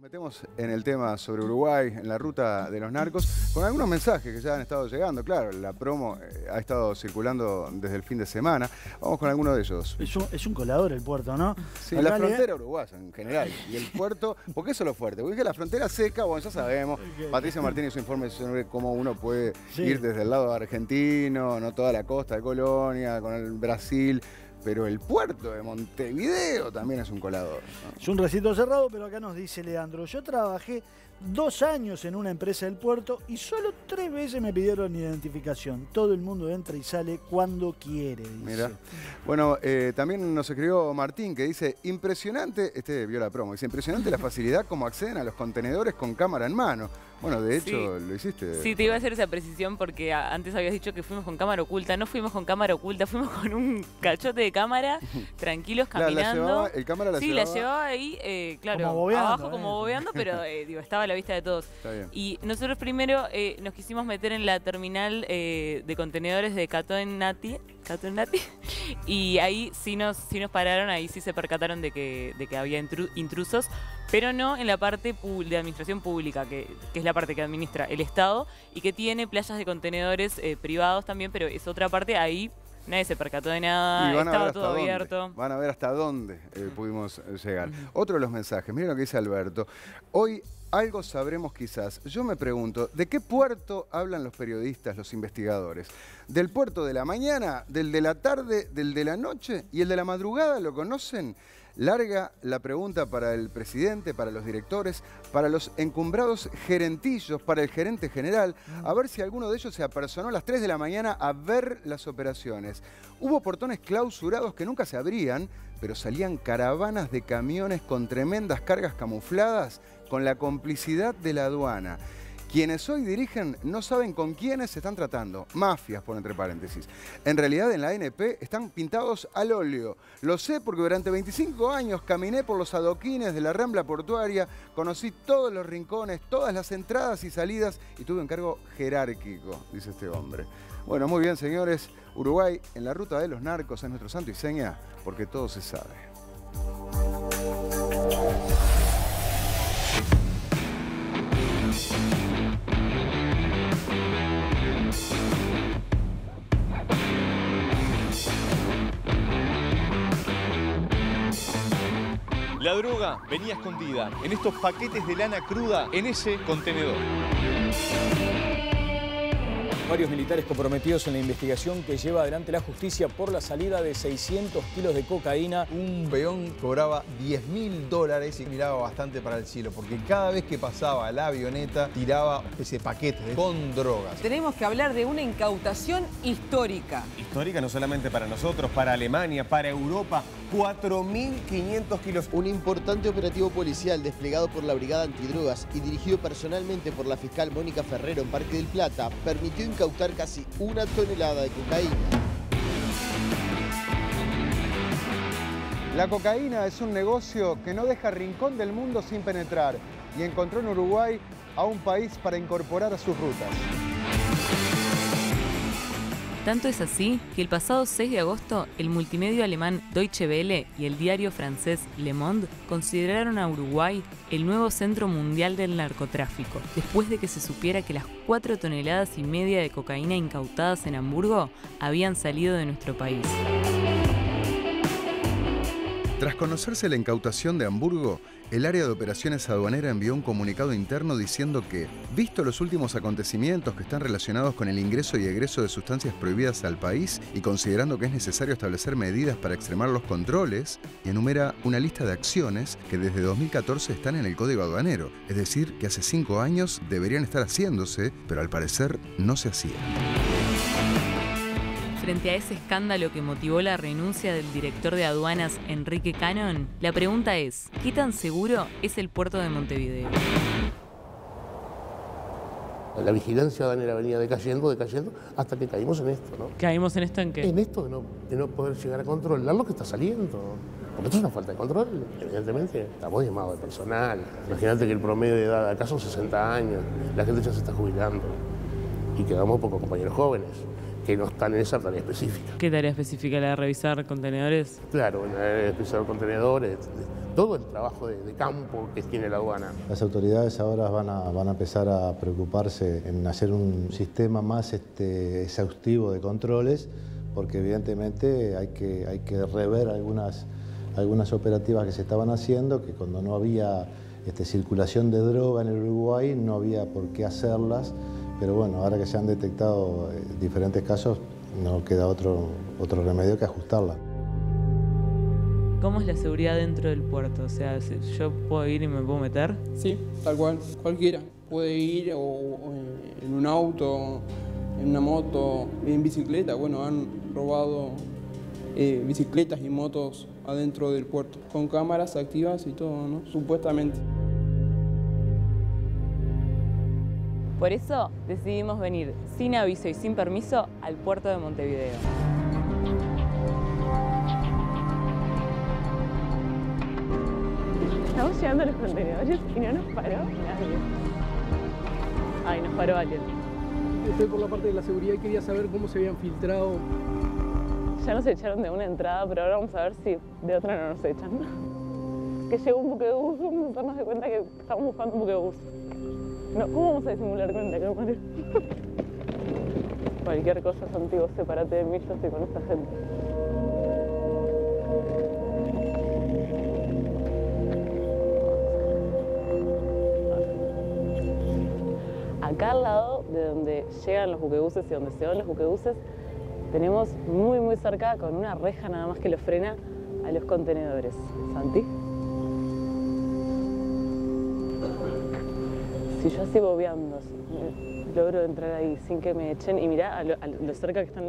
Metemos en el tema sobre Uruguay, en la ruta de los narcos, con algunos mensajes que ya han estado llegando. Claro, la promo ha estado circulando desde el fin de semana. Vamos con alguno de ellos. Es un colador el puerto, ¿no? Sí, la frontera uruguaya en general. Y el puerto, ¿por qué eso es lo fuerte? Porque la frontera seca, bueno, ya sabemos. Patricia Martínez informe sobre cómo uno puede ir desde el lado argentino, no toda la costa de Colonia, con el Brasil. Pero el puerto de Montevideo también es un colador, ¿no? Es un recinto cerrado, pero acá nos dice Leandro, yo trabajé 2 años en una empresa del puerto y solo 3 veces me pidieron identificación. Todo el mundo entra y sale cuando quiere, dice. Mira. Bueno, también nos escribió Martín que dice, impresionante, vio la promo, dice, impresionante la facilidad como acceden a los contenedores con cámara en mano. Bueno, de hecho, lo hiciste. Sí, te iba a hacer esa precisión porque antes habías dicho que fuimos con cámara oculta. No fuimos con cámara oculta, fuimos con un cachote de cámara, tranquilos, caminando. El cámara la llevaba. Sí, la llevaba ahí, claro, como bobeando, abajo como bobeando, pero digo, estaba a la vista de todos. Está bien. Y nosotros primero nos quisimos meter en la terminal de contenedores de Catonati, y ahí sí nos pararon, ahí sí se percataron de que había intrusos, pero no en la parte de administración pública, que es la parte que administra el Estado y que tiene playas de contenedores privados también, pero es otra parte, ahí nadie se percató de nada, estaba todo abierto. Van a ver hasta dónde pudimos llegar. Otro de los mensajes, miren lo que dice Alberto. Hoy algo sabremos quizás. Yo me pregunto, ¿de qué puerto hablan los periodistas, los investigadores? ¿Del puerto de la mañana, del de la tarde, del de la noche y el de la madrugada? ¿Lo conocen? Larga la pregunta para el presidente, para los directores, para los encumbrados gerentillos, para el gerente general, a ver si alguno de ellos se apersonó a las 3 de la mañana a ver las operaciones. Hubo portones clausurados que nunca se abrían, pero salían caravanas de camiones con tremendas cargas camufladas con la complicidad de la aduana. Quienes hoy dirigen no saben con quiénes se están tratando. Mafias, por entre paréntesis. En realidad, en la ANP están pintados al óleo. Lo sé porque durante 25 años caminé por los adoquines de la Rambla Portuaria, conocí todos los rincones, todas las entradas y salidas y tuve un cargo jerárquico, dice este hombre. Bueno, muy bien, señores. Uruguay, en la ruta de los narcos, es nuestro santo y seña, porque todo se sabe. La droga venía escondida en estos paquetes de lana cruda en ese contenedor. Varios militares comprometidos en la investigación que lleva adelante la justicia por la salida de 600 kilos de cocaína. Un peón cobraba $10.000 y miraba bastante para el cielo, porque cada vez que pasaba la avioneta tiraba ese paquete con drogas. Tenemos que hablar de una incautación histórica. Histórica no solamente para nosotros, para Alemania, para Europa. 4.500 kilos. Un importante operativo policial desplegado por la Brigada Antidrogas y dirigido personalmente por la fiscal Mónica Ferrero en Parque del Plata permitió incautar casi 1 tonelada de cocaína. La cocaína es un negocio que no deja rincón del mundo sin penetrar y encontró en Uruguay a un país para incorporar a sus rutas. Tanto es así que el pasado 6 de agosto el multimedio alemán Deutsche Welle y el diario francés Le Monde consideraron a Uruguay el nuevo centro mundial del narcotráfico, después de que se supiera que las 4,5 toneladas de cocaína incautadas en Hamburgo habían salido de nuestro país. Tras conocerse la incautación de Hamburgo, el área de operaciones aduanera envió un comunicado interno diciendo que, visto los últimos acontecimientos que están relacionados con el ingreso y egreso de sustancias prohibidas al país y considerando que es necesario establecer medidas para extremar los controles, enumera una lista de acciones que desde 2014 están en el Código Aduanero, es decir, que hace 5 años deberían estar haciéndose, pero al parecer no se hacían. Frente a ese escándalo que motivó la renuncia del director de aduanas Enrique Cannon, la pregunta es, ¿qué tan seguro es el puerto de Montevideo? La vigilancia aduanera venía decayendo, hasta que caímos en esto, ¿no? ¿Caímos en esto en qué? En esto de no poder llegar a controlar lo que está saliendo. Porque esto es una falta de control, evidentemente. Estamos diezmados de personal. Imagínate que el promedio de edad acá son 60 años. La gente ya se está jubilando. Y quedamos pocos compañeros jóvenes. que no están en esa tarea específica. ¿Qué tarea específica? ¿La de revisar contenedores? Claro, revisar contenedores, todo el trabajo de campo que tiene la aduana. Las autoridades ahora van a empezar a preocuparse en hacer un sistema más exhaustivo de controles, porque evidentemente hay que rever algunas operativas que se estaban haciendo, que cuando no había circulación de droga en el Uruguay no había por qué hacerlas, pero bueno, ahora que se han detectado diferentes casos, no queda otro remedio que ajustarla. ¿Cómo es la seguridad dentro del puerto? O sea, ¿yo puedo ir y me puedo meter? Sí, tal cual, cualquiera. Puede ir o en un auto, en una moto, en bicicleta. Bueno, han robado bicicletas y motos adentro del puerto, con cámaras activas y todo, ¿no? Supuestamente. Por eso decidimos venir sin aviso y sin permiso al puerto de Montevideo. Estamos llegando a los contenedores y no nos paró nadie. Ay, nos paró alguien. Estoy por la parte de la seguridad y quería saber cómo se habían filtrado. Ya nos echaron de una entrada, pero ahora vamos a ver si de otra no nos echan. Que llegó un buquebús, vamos a darnos de cuenta que estamos buscando un buquebús. No, ¿cómo vamos a disimular con la cámara? Cualquier cosa, Santiago, sepárate de mí, yo estoy con esta gente. Acá al lado de donde llegan los buquebuses y donde se van los buquebuses, tenemos muy cerca, con una reja nada más que lo frena, a los contenedores. ¿Santi? Si yo así bobeando, logro entrar ahí sin que me echen, y mirá a lo cerca que está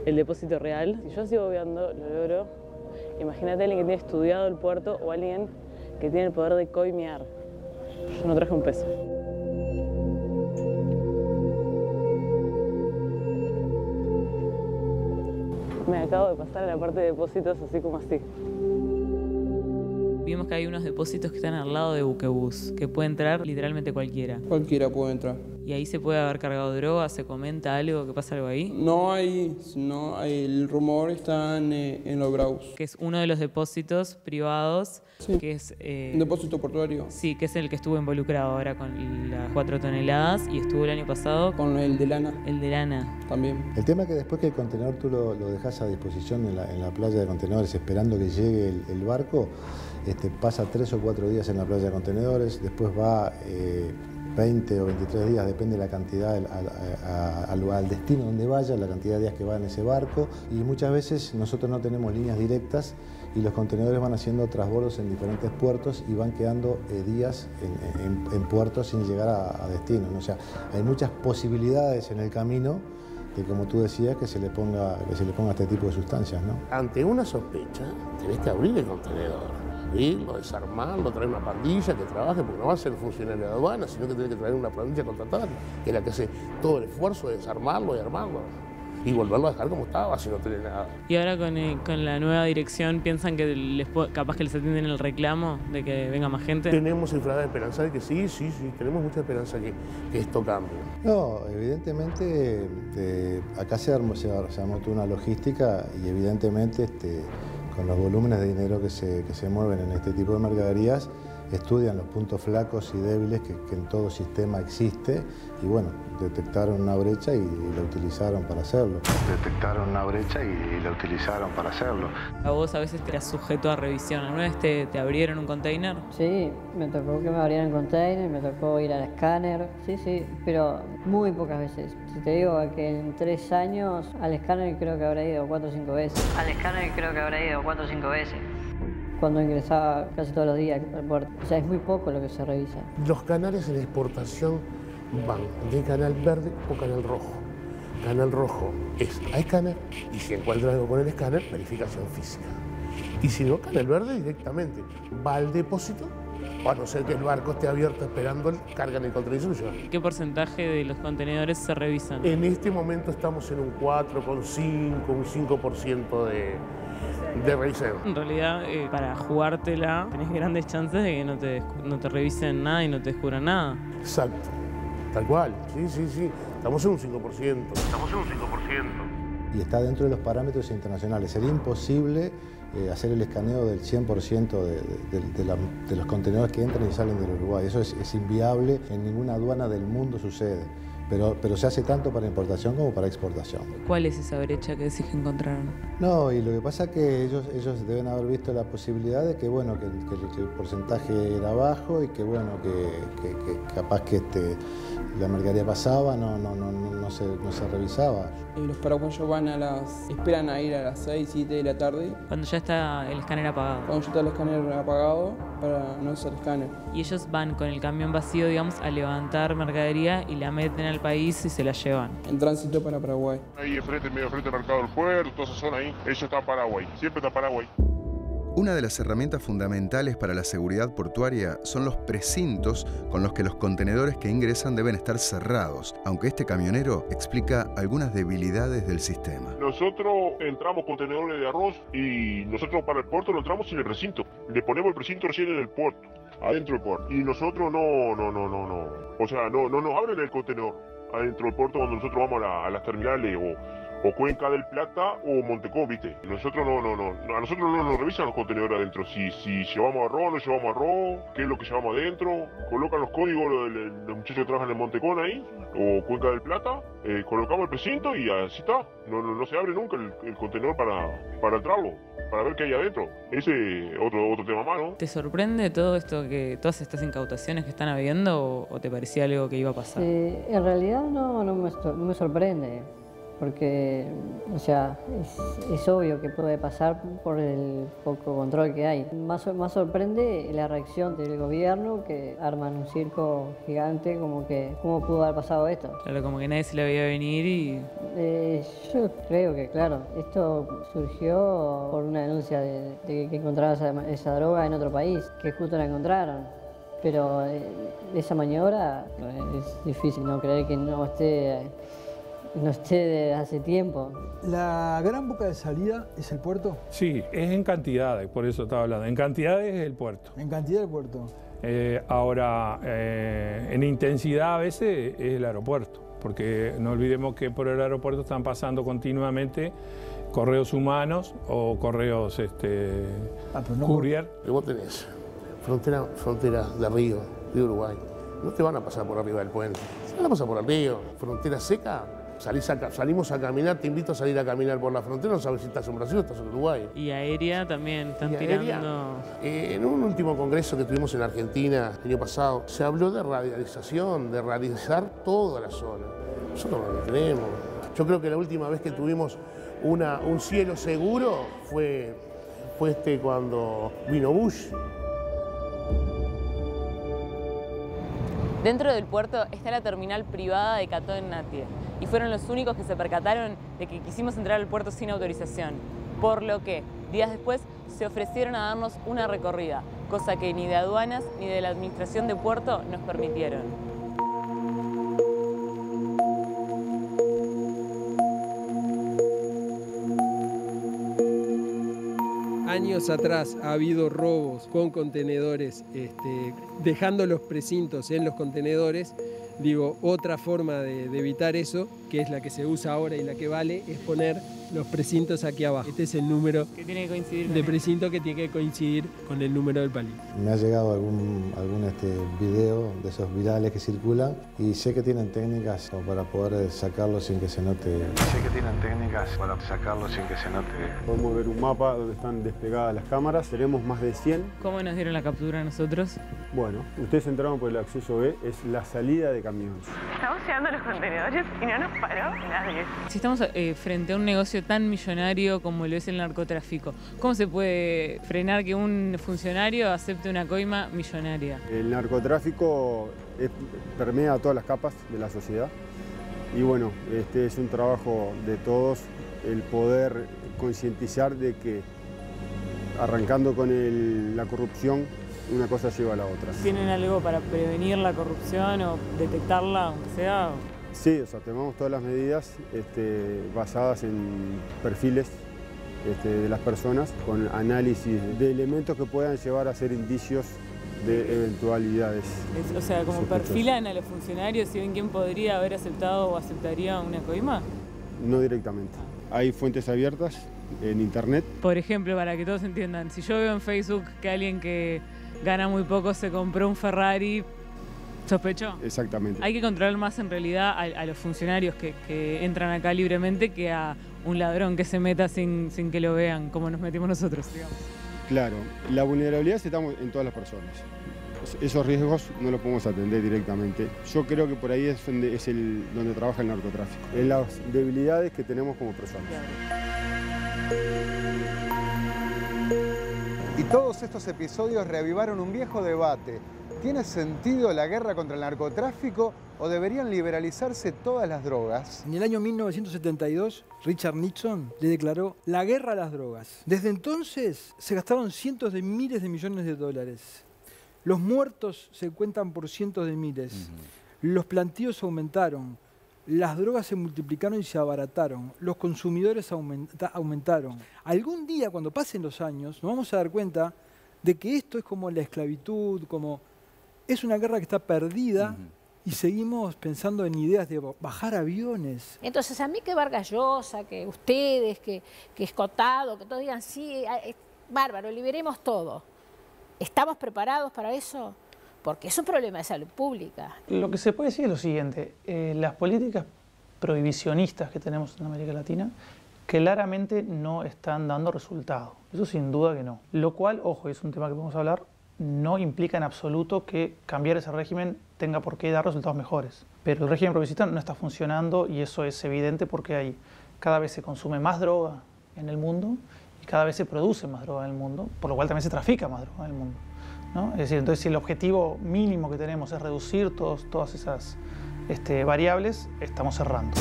el depósito real, si yo así bobeando lo logro, imagínate a alguien que tiene estudiado el puerto o alguien que tiene el poder de coimear. Yo no traje un peso. Me acabo de pasar a la parte de depósitos así como así. Vimos que hay unos depósitos que están al lado de buquebús, que puede entrar literalmente cualquiera. Cualquiera puede entrar. ¿Y ahí se puede haber cargado droga? ¿Se comenta algo? ¿Que pasa algo ahí? No hay, el rumor está en los Braus. Que es uno de los depósitos privados, sí, que es... un depósito portuario. Sí, que es el que estuvo involucrado ahora con las 4 toneladas y estuvo el año pasado... Con el de lana. El de lana. También. El tema es que después que el contenedor tú lo dejas a disposición en la playa de contenedores esperando que llegue el barco, pasa 3 o 4 días en la playa de contenedores, después va 20 o 23 días, depende de la cantidad, al destino donde vaya, la cantidad de días que va en ese barco, y muchas veces nosotros no tenemos líneas directas y los contenedores van haciendo transbordos en diferentes puertos y van quedando días en puertos sin llegar a destino, ¿no? O sea, hay muchas posibilidades en el camino de, como tú decías, que se le ponga este tipo de sustancias, ¿no? Ante una sospecha, tenés que abrir el contenedor. Abrirlo, desarmarlo, traer una pandilla que trabaje, porque no va a ser funcionario de aduana, sino que tiene que traer una pandilla contratada, que es la que hace todo el esfuerzo de desarmarlo y armarlo. Y volverlo a dejar como estaba, si no tiene nada. ¿Y ahora con la nueva dirección piensan que capaz que les atienden el reclamo de que venga más gente? Tenemos inflada esperanza de que sí, tenemos mucha esperanza que esto cambie. No, evidentemente acá se armó toda una logística y evidentemente con los volúmenes de dinero que se mueven en este tipo de mercaderías, estudian los puntos flacos y débiles que en todo sistema existe y bueno, detectaron una brecha y la utilizaron para hacerlo. A vos a veces te eras sujeto a revisión. ¿Alguna vez te abrieron un container? Sí, me tocó que me abrieran un container, me tocó ir al escáner, sí, pero muy pocas veces. Si te digo que en 3 años al escáner creo que habrá ido 4 o 5 veces. Cuando ingresaba casi todos los días al puerto. O sea, es muy poco lo que se revisa. Los canales de exportación van de canal verde o canal rojo. Canal rojo es a escáner y si encuentra algo con el escáner, verificación física. Y si no, canal verde directamente va al depósito, a no ser que el barco esté abierto esperando, cargan el contenedor y se lo llevan. ¿Qué porcentaje de los contenedores se revisan? En este momento estamos en un 4,5, un 5% de revisión. En realidad, para jugártela, tenés grandes chances de que no te revisen nada y no te descubran nada. Exacto, tal cual, sí, Estamos en un 5%. Y está dentro de los parámetros internacionales. Sería imposible hacer el escaneo del 100% de los contenedores que entran y salen del Uruguay. Eso es inviable, en ninguna aduana del mundo sucede. Pero se hace tanto para importación como para exportación. ¿Cuál es esa brecha que decís que encontraron? No, y lo que pasa es que ellos deben haber visto la posibilidad de que, bueno, que el porcentaje era bajo y que, bueno, que capaz que la mercadería pasaba, no se revisaba. Los paraguayos esperan a ir a las 6, 7 de la tarde. Cuando ya está el escáner apagado. Cuando ya está el escáner apagado, para no usar el escáner. Y ellos van con el camión vacío, digamos, a levantar mercadería y la meten al país y se la llevan. En tránsito para Paraguay. Ahí enfrente, medio frente al mercado del puerto, toda esa zona ahí, eso está Paraguay, siempre está Paraguay. Una de las herramientas fundamentales para la seguridad portuaria son los precintos con los que los contenedores que ingresan deben estar cerrados, aunque este camionero explica algunas debilidades del sistema. Nosotros entramos contenedores de arroz y nosotros para el puerto lo entramos sin el precinto. Le ponemos el precinto recién en el puerto, adentro del puerto. Y nosotros no. O sea, no nos abren el contenedor adentro del puerto cuando nosotros vamos a las terminales o Cuenca del Plata o Montecón, ¿viste? Nosotros a nosotros no nos revisan los contenedores adentro. Si llevamos arroz, no llevamos arroz, qué es lo que llevamos adentro. Colocan los códigos los muchachos que trabajan en Montecón ahí, o Cuenca del Plata, colocamos el precinto y así está. No se abre nunca el contenedor para entrarlo, para ver qué hay adentro. Ese es otro tema más, ¿no? ¿Te sorprende todo esto, todas estas incautaciones que están habiendo, o te parecía algo que iba a pasar? En realidad no me sorprende. Porque, o sea, es obvio que puede pasar por el poco control que hay. Más sorprende la reacción del gobierno, que arman un circo gigante, como que, ¿cómo pudo haber pasado esto? Claro, como que nadie se la veía venir y... Yo creo que, claro, esto surgió por una denuncia de que encontraron esa droga en otro país, que justo la encontraron. Pero esa maniobra es difícil no creer que no esté de hace tiempo. ¿La gran boca de salida es el puerto? Sí, es en cantidades, por eso estaba hablando. En cantidades es el puerto. En cantidad el puerto. Ahora, en intensidad a veces es el aeropuerto, porque no olvidemos que por el aeropuerto están pasando continuamente correos humanos o correos courier. Y vos tenés frontera de Río, de Uruguay. No te van a pasar por arriba del puente, se van a pasar por el río. Frontera seca. Salimos a caminar, te invito a salir a caminar por la frontera, no sabes si estás en Brasil o estás en Uruguay. Y aérea también, están tirando... En un último congreso que tuvimos en Argentina el año pasado, se habló de radialización, de radializar toda la zona. Nosotros no lo tenemos. Yo creo que la última vez que tuvimos un cielo seguro fue cuando vino Bush. Dentro del puerto está la terminal privada de Catón Natie y fueron los únicos que se percataron de que quisimos entrar al puerto sin autorización, por lo que días después se ofrecieron a darnos una recorrida, cosa que ni de aduanas ni de la administración de puerto nos permitieron. Años atrás ha habido robos con contenedores, dejando los precintos en los contenedores. Digo, otra forma de evitar eso, que es la que se usa ahora y la que vale, es poner los precintos aquí abajo. Este es el número que tiene que coincidir de precinto que tiene que coincidir con el número del palito. Me ha llegado algún video de esos virales que circulan y sé que tienen técnicas para poder sacarlo sin que se note. Podemos ver un mapa donde están desplegadas las cámaras. Tenemos más de 100. ¿Cómo nos dieron la captura a nosotros? Bueno, ustedes entraron por el acceso B, es la salida de camiones. Estamos llevando los contenedores y no nos paró nadie. Si estamos frente a un negocio tan millonario como lo es el narcotráfico, ¿cómo se puede frenar que un funcionario acepte una coima millonaria? El narcotráfico permea todas las capas de la sociedad y bueno, este es un trabajo de todos el poder concientizar de que arrancando con la corrupción, una cosa lleva a la otra. ¿Tienen algo para prevenir la corrupción o detectarla, aunque sea? Sí, o sea, tomamos todas las medidas basadas en perfiles de las personas, con análisis de elementos que puedan llevar a ser indicios de eventualidades. O sea, como perfilan a los funcionarios y ven quién podría haber aceptado o aceptaría una coima. No directamente. Hay fuentes abiertas en internet. Por ejemplo, para que todos entiendan, si yo veo en Facebook que alguien que gana muy poco se compró un Ferrari, ¿sospechó? Exactamente. Hay que controlar más en realidad a los funcionarios que entran acá libremente que a un ladrón que se meta sin que lo vean, como nos metimos nosotros, digamos. Claro, la vulnerabilidad está en todas las personas. Esos riesgos no los podemos atender directamente. Yo creo que por ahí es donde trabaja el narcotráfico, en las debilidades que tenemos como personas. Y todos estos episodios reavivaron un viejo debate. ¿Tiene sentido la guerra contra el narcotráfico o deberían liberalizarse todas las drogas? En el año 1972, Richard Nixon le declaró la guerra a las drogas. Desde entonces se gastaron cientos de miles de millones de dólares. Los muertos se cuentan por cientos de miles. Los plantíos aumentaron. Las drogas se multiplicaron y se abarataron. Los consumidores aumentaron. Algún día, cuando pasen los años, nos vamos a dar cuenta de que esto es como la esclavitud, como es una guerra que está perdida y seguimos pensando en ideas de bajar aviones. Entonces, a mí que Vargas Llosa, que ustedes, que Escotado, que todos digan, sí, bárbaro, liberemos todo. ¿Estamos preparados para eso? Porque es un problema de salud pública. Lo que se puede decir es lo siguiente, las políticas prohibicionistas que tenemos en América Latina claramente no están dando resultado. Eso sin duda que no. Lo cual, ojo, es un tema que podemos hablar, no implica en absoluto que cambiar ese régimen tenga por qué dar resultados mejores. Pero el régimen prohibicionista no está funcionando y eso es evidente porque cada vez se consume más droga en el mundo y cada vez se produce más droga en el mundo, por lo cual también se trafica más droga en el mundo, ¿no? Es decir, entonces si el objetivo mínimo que tenemos es reducir todas esas variables, estamos cerrando.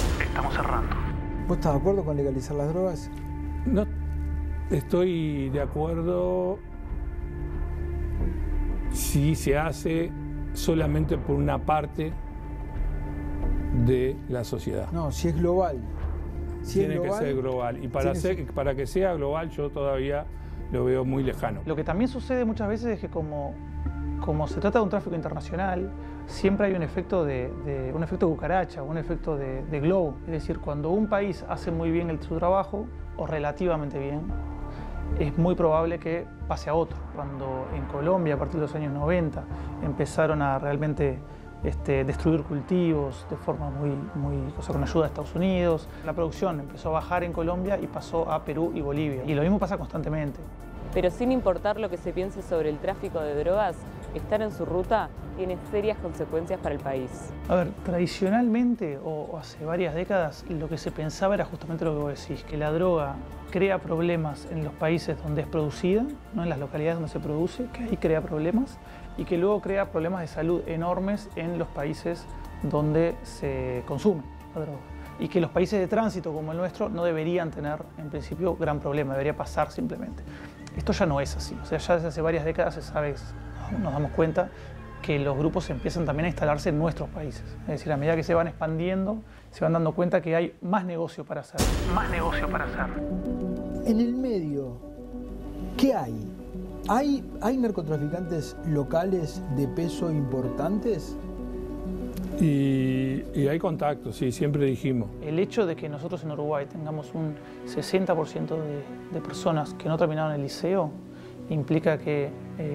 ¿Vos estás de acuerdo con legalizar las drogas? No estoy de acuerdo si se hace solamente por una parte de la sociedad. No, si es global. Tiene que ser global. Y para que sea global yo todavía lo veo muy lejano. Lo que también sucede muchas veces es que como se trata de un tráfico internacional, siempre hay un efecto de cucaracha, un efecto de globo. Es decir, cuando un país hace muy bien su trabajo, o relativamente bien, es muy probable que pase a otro. Cuando en Colombia, a partir de los años 90, empezaron a realmente destruir cultivos de forma con ayuda de Estados Unidos, la producción empezó a bajar en Colombia y pasó a Perú y Bolivia. Y lo mismo pasa constantemente. Pero sin importar lo que se piense sobre el tráfico de drogas, estar en su ruta tiene serias consecuencias para el país. A ver, tradicionalmente o hace varias décadas lo que se pensaba era justamente lo que vos decís, que la droga crea problemas en los países donde es producida, no en las localidades donde se produce, que ahí crea problemas, y que luego crea problemas de salud enormes en los países donde se consume la droga. Y que los países de tránsito como el nuestro no deberían tener, en principio, gran problema, debería pasar simplemente. Esto ya no es así, o sea, ya desde hace varias décadas se sabe, nos damos cuenta que los grupos empiezan también a instalarse en nuestros países. Es decir, a medida que se van expandiendo, se van dando cuenta que hay más negocio para hacer. En el medio, ¿qué hay? ¿Hay narcotraficantes locales de peso importantes? Y hay contactos, sí, siempre dijimos. El hecho de que nosotros en Uruguay tengamos un 60% de personas que no terminaron el liceo implica que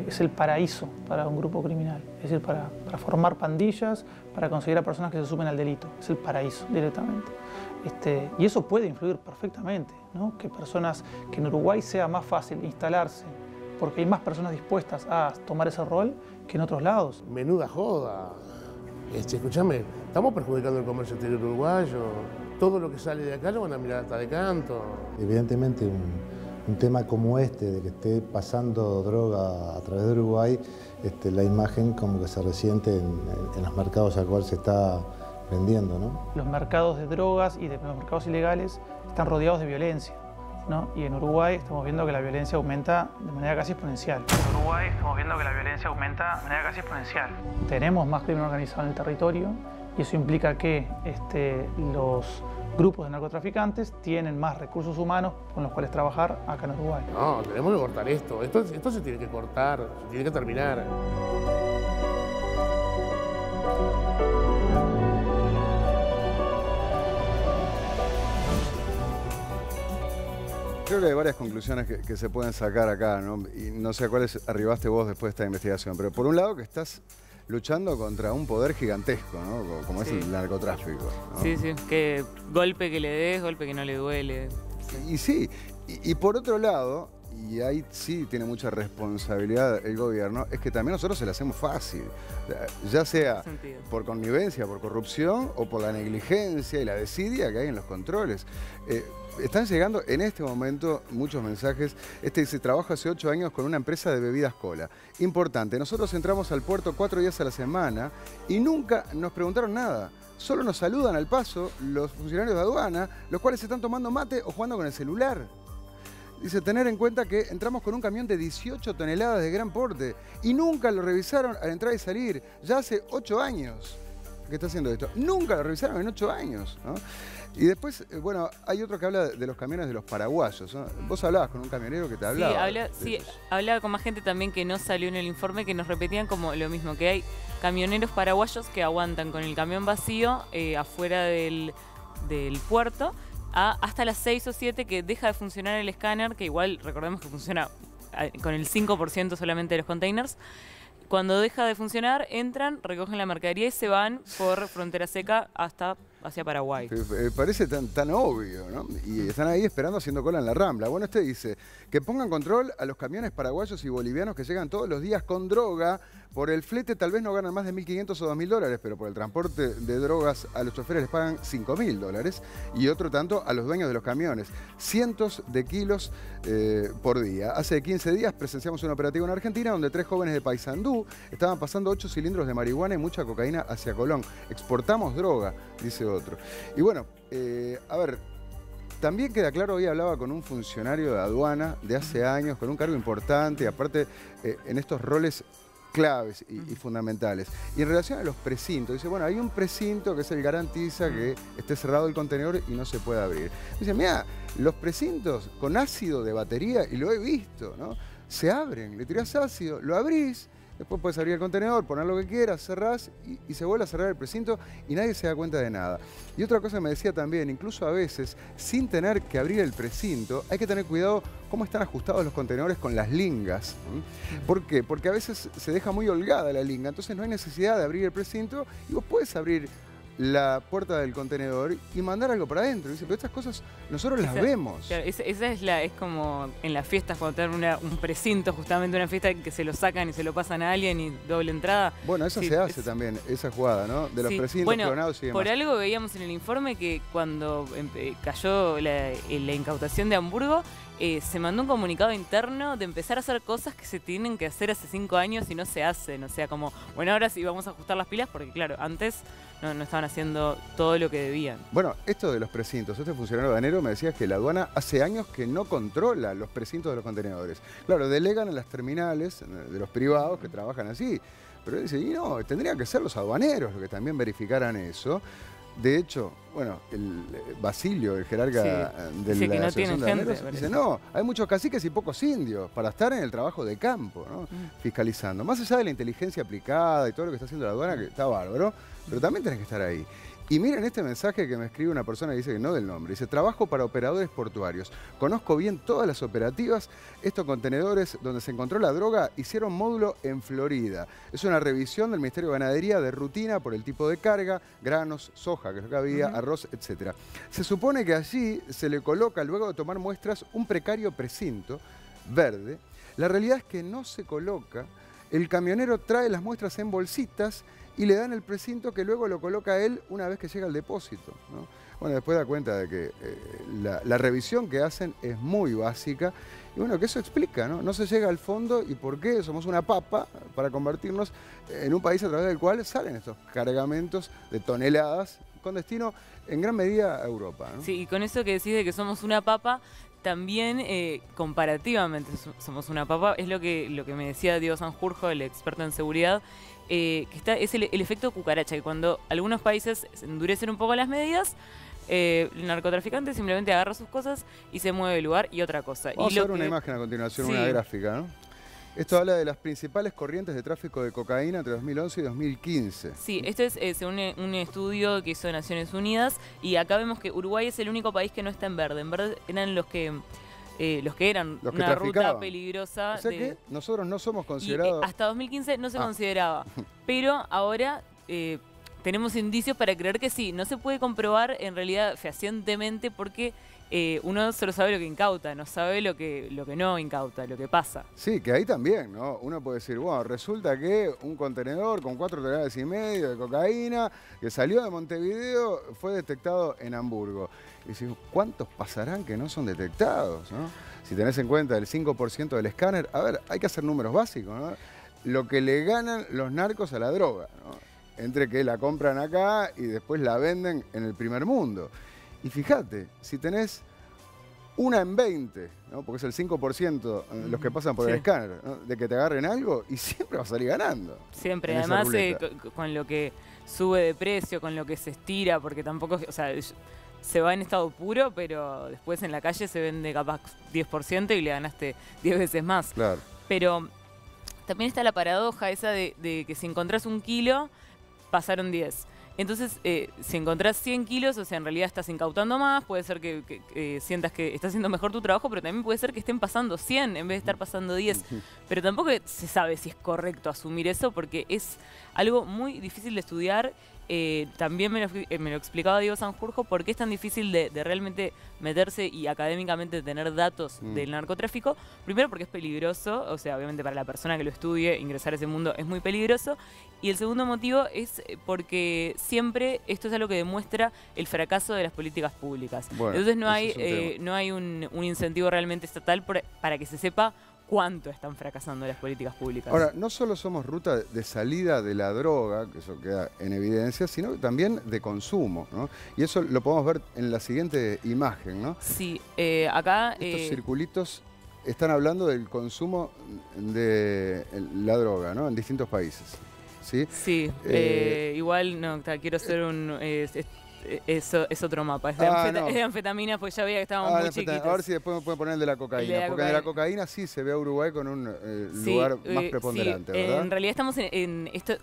es el paraíso para un grupo criminal. Es decir, para formar pandillas, para conseguir a personas que se sumen al delito. Es el paraíso directamente. Y eso puede influir perfectamente, ¿no? Que en Uruguay sea más fácil instalarse porque hay más personas dispuestas a tomar ese rol que en otros lados. Menuda joda. Escúchame, estamos perjudicando el comercio exterior uruguayo. Todo lo que sale de acá lo van a mirar hasta de canto. Evidentemente un tema como de que esté pasando droga a través de Uruguay, la imagen como que se resiente en los mercados al cual se está vendiendo, ¿no? Los mercados de drogas y los mercados ilegales están rodeados de violencia, ¿no? Y en Uruguay estamos viendo que la violencia aumenta de manera casi exponencial. Tenemos más crimen organizado en el territorio y eso implica que los grupos de narcotraficantes tienen más recursos humanos con los cuales trabajar acá en Uruguay. No, tenemos que cortar esto. Esto se tiene que cortar, se tiene que terminar. Creo que hay varias conclusiones que se pueden sacar acá, ¿no? Y no sé a cuáles arribaste vos después de esta investigación, pero por un lado que estás luchando contra un poder gigantesco, ¿no? Como es el narcotráfico, ¿no? Sí, sí, que golpe que le des, golpe que no le duele. Y sí, y por otro lado, y ahí sí tiene mucha responsabilidad el gobierno, es que también nosotros se la hacemos fácil, ya sea por connivencia, por corrupción o por la negligencia y la desidia que hay en los controles. Están llegando en este momento muchos mensajes. Dice, trabajo hace 8 años con una empresa de bebidas cola. Importante, nosotros entramos al puerto 4 días a la semana y nunca nos preguntaron nada. Solo nos saludan al paso los funcionarios de aduana, los cuales están tomando mate o jugando con el celular. Dice, tener en cuenta que entramos con un camión de 18 toneladas de gran porte y nunca lo revisaron al entrar y salir. Ya hace 8 años que está haciendo esto. Nunca lo revisaron en 8 años, ¿no? Y después, bueno, hay otro que habla de los camiones de los paraguayos, ¿no? Vos hablabas con un camionero que te hablaba. Hablaba con más gente también que no salió en el informe, que nos repetían como lo mismo, que hay camioneros paraguayos que aguantan con el camión vacío afuera del puerto hasta las 6 o 7 que deja de funcionar el escáner, que igual recordemos que funciona con el 5% solamente de los containers. Cuando deja de funcionar, entran, recogen la mercadería y se van por frontera seca hacia Paraguay. Parece tan obvio, ¿no? Y están ahí esperando haciendo cola en la Rambla. Bueno, dice que pongan control a los camiones paraguayos y bolivianos que llegan todos los días con droga. Por el flete tal vez no ganan más de $1.500 o $2.000, pero por el transporte de drogas a los choferes les pagan $5.000 y otro tanto a los dueños de los camiones. Cientos de kilos por día. Hace 15 días presenciamos un operativo en Argentina donde 3 jóvenes de Paysandú estaban pasando 8 cilindros de marihuana y mucha cocaína hacia Colón. Exportamos droga, dice otro. Y bueno, a ver, también queda claro, hoy hablaba con un funcionario de aduana de hace años, con un cargo importante, y aparte en estos roles claves y fundamentales. Y en relación a los precintos, dice, bueno, hay un precinto que es el garantiza que esté cerrado el contenedor y no se puede abrir. Dice, mira, los precintos con ácido de batería, y lo he visto, ¿no? Se abren, le tirás ácido, lo abrís, después puedes abrir el contenedor, poner lo que quieras, cerrás y se vuelve a cerrar el precinto y nadie se da cuenta de nada. Y otra cosa que me decía también, incluso a veces, sin tener que abrir el precinto, hay que tener cuidado cómo están ajustados los contenedores con las lingas. ¿Por qué? Porque a veces se deja muy holgada la linga, entonces no hay necesidad de abrir el precinto y vos podés abrir la puerta del contenedor y mandar algo para adentro. Dice, pero estas cosas nosotros las vemos. Claro, es como en las fiestas cuando te dan un precinto, justamente una fiesta que se lo sacan y se lo pasan a alguien y doble entrada. Bueno, eso se hace también, esa jugada, ¿no? De los precintos clonados y demás. Por algo veíamos en el informe que cuando cayó la incautación de Hamburgo, se mandó un comunicado interno de empezar a hacer cosas que se tienen que hacer hace 5 años y no se hacen. O sea, como, bueno, ahora sí vamos a ajustar las pilas porque, claro, antes no estaban haciendo todo lo que debían. Bueno, esto de los precintos, este funcionario aduanero me decía que la aduana hace años que no controla los precintos de los contenedores. Claro, delegan en las terminales de los privados que trabajan así. Pero dice, y no, tendrían que ser los aduaneros los que también verificaran eso. De hecho, bueno, el Basilio, el jerarca de la Asociación de Aduaneros, dice, no, hay muchos caciques y pocos indios para estar en el trabajo de campo, ¿no? Fiscalizando. Más allá de la inteligencia aplicada y todo lo que está haciendo la aduana, que está bárbaro, pero también tenés que estar ahí. Y miren este mensaje que me escribe una persona que dice que no del nombre. Dice, trabajo para operadores portuarios. Conozco bien todas las operativas. Estos contenedores donde se encontró la droga hicieron módulo en Florida. Es una revisión del Ministerio de Ganadería de rutina por el tipo de carga, granos, soja, que es lo que había, arroz, etc. Se supone que allí se le coloca, luego de tomar muestras, un precario precinto verde. La realidad es que no se coloca. El camionero trae las muestras en bolsitas y le dan el precinto que luego lo coloca él una vez que llega al depósito, ¿no? Bueno, después da cuenta de que la revisión que hacen es muy básica y bueno, que eso explica, ¿no? No se llega al fondo y por qué somos una papa para convertirnos en un país a través del cual salen estos cargamentos de toneladas con destino en gran medida a Europa, ¿no? Sí, y con eso que decís de que somos una papa, también comparativamente somos una papa, es lo que me decía Diego Sanjurjo, el experto en seguridad, que es el efecto cucaracha, que cuando algunos países endurecen un poco las medidas, el narcotraficante simplemente agarra sus cosas y se mueve del lugar y otra cosa. Vamos a ver una imagen a continuación, una gráfica, ¿no? Esto habla de las principales corrientes de tráfico de cocaína entre 2011 y 2015. Sí, esto es según un estudio que hizo Naciones Unidas, y acá vemos que Uruguay es el único país que no está en verde. En verde eran los que eran una ruta peligrosa. O sea que nosotros no somos considerados... hasta 2015 no se consideraba, pero ahora... tenemos indicios para creer que sí. No se puede comprobar en realidad fehacientemente porque uno solo sabe lo que incauta, no sabe lo que no incauta, lo que pasa. Sí, que ahí también, ¿no? Uno puede decir, bueno, resulta que un contenedor con 4,5 toneladas de cocaína que salió de Montevideo fue detectado en Hamburgo. Y decimos, ¿cuántos pasarán que no son detectados, ¿no? Si tenés en cuenta el 5% del escáner, a ver, hay que hacer números básicos, ¿no? Lo que le ganan los narcos a la droga, ¿no? Entre que la compran acá y después la venden en el primer mundo. Y fíjate, si tenés una en 20, ¿no? Porque es el 5% los que pasan por el escáner, ¿no? De que te agarren algo y siempre vas a salir ganando. Siempre, además con lo que sube de precio, con lo que se estira, porque tampoco, o sea, se va en estado puro, pero después en la calle se vende capaz 10% y le ganaste 10 veces más. Claro. Pero también está la paradoja esa de que si encontrás 1 kilo, pasaron 10. Entonces, si encontrás 100 kilos, o sea, en realidad estás incautando más, puede ser que sientas que estás haciendo mejor tu trabajo, pero también puede ser que estén pasando 100 en vez de estar pasando 10. Pero tampoco se sabe si es correcto asumir eso, porque es algo muy difícil de estudiar. También me lo explicaba Diego Sanjurjo, por qué es tan difícil de realmente meterse y académicamente tener datos del narcotráfico. Primero porque es peligroso, o sea, obviamente para la persona que lo estudie, ingresar a ese mundo es muy peligroso. Y el segundo motivo es porque siempre esto es algo que demuestra el fracaso de las políticas públicas. Bueno, entonces no hay un incentivo realmente estatal para que se sepa cuánto están fracasando las políticas públicas. Ahora, no solo somos ruta de salida de la droga, que eso queda en evidencia, sino también de consumo, ¿no? Y eso lo podemos ver en la siguiente imagen, ¿no? Sí, acá... Estos circulitos están hablando del consumo de la droga, ¿no? En distintos países. Sí, sí, igual no, quiero hacer un... Es otro mapa, es de anfetamina, pues ya veía que estábamos muy chiquitos. A ver si después me pueden poner el de la cocaína, porque de la cocaína sí se ve a Uruguay con un lugar más preponderante, ¿verdad? En realidad estamos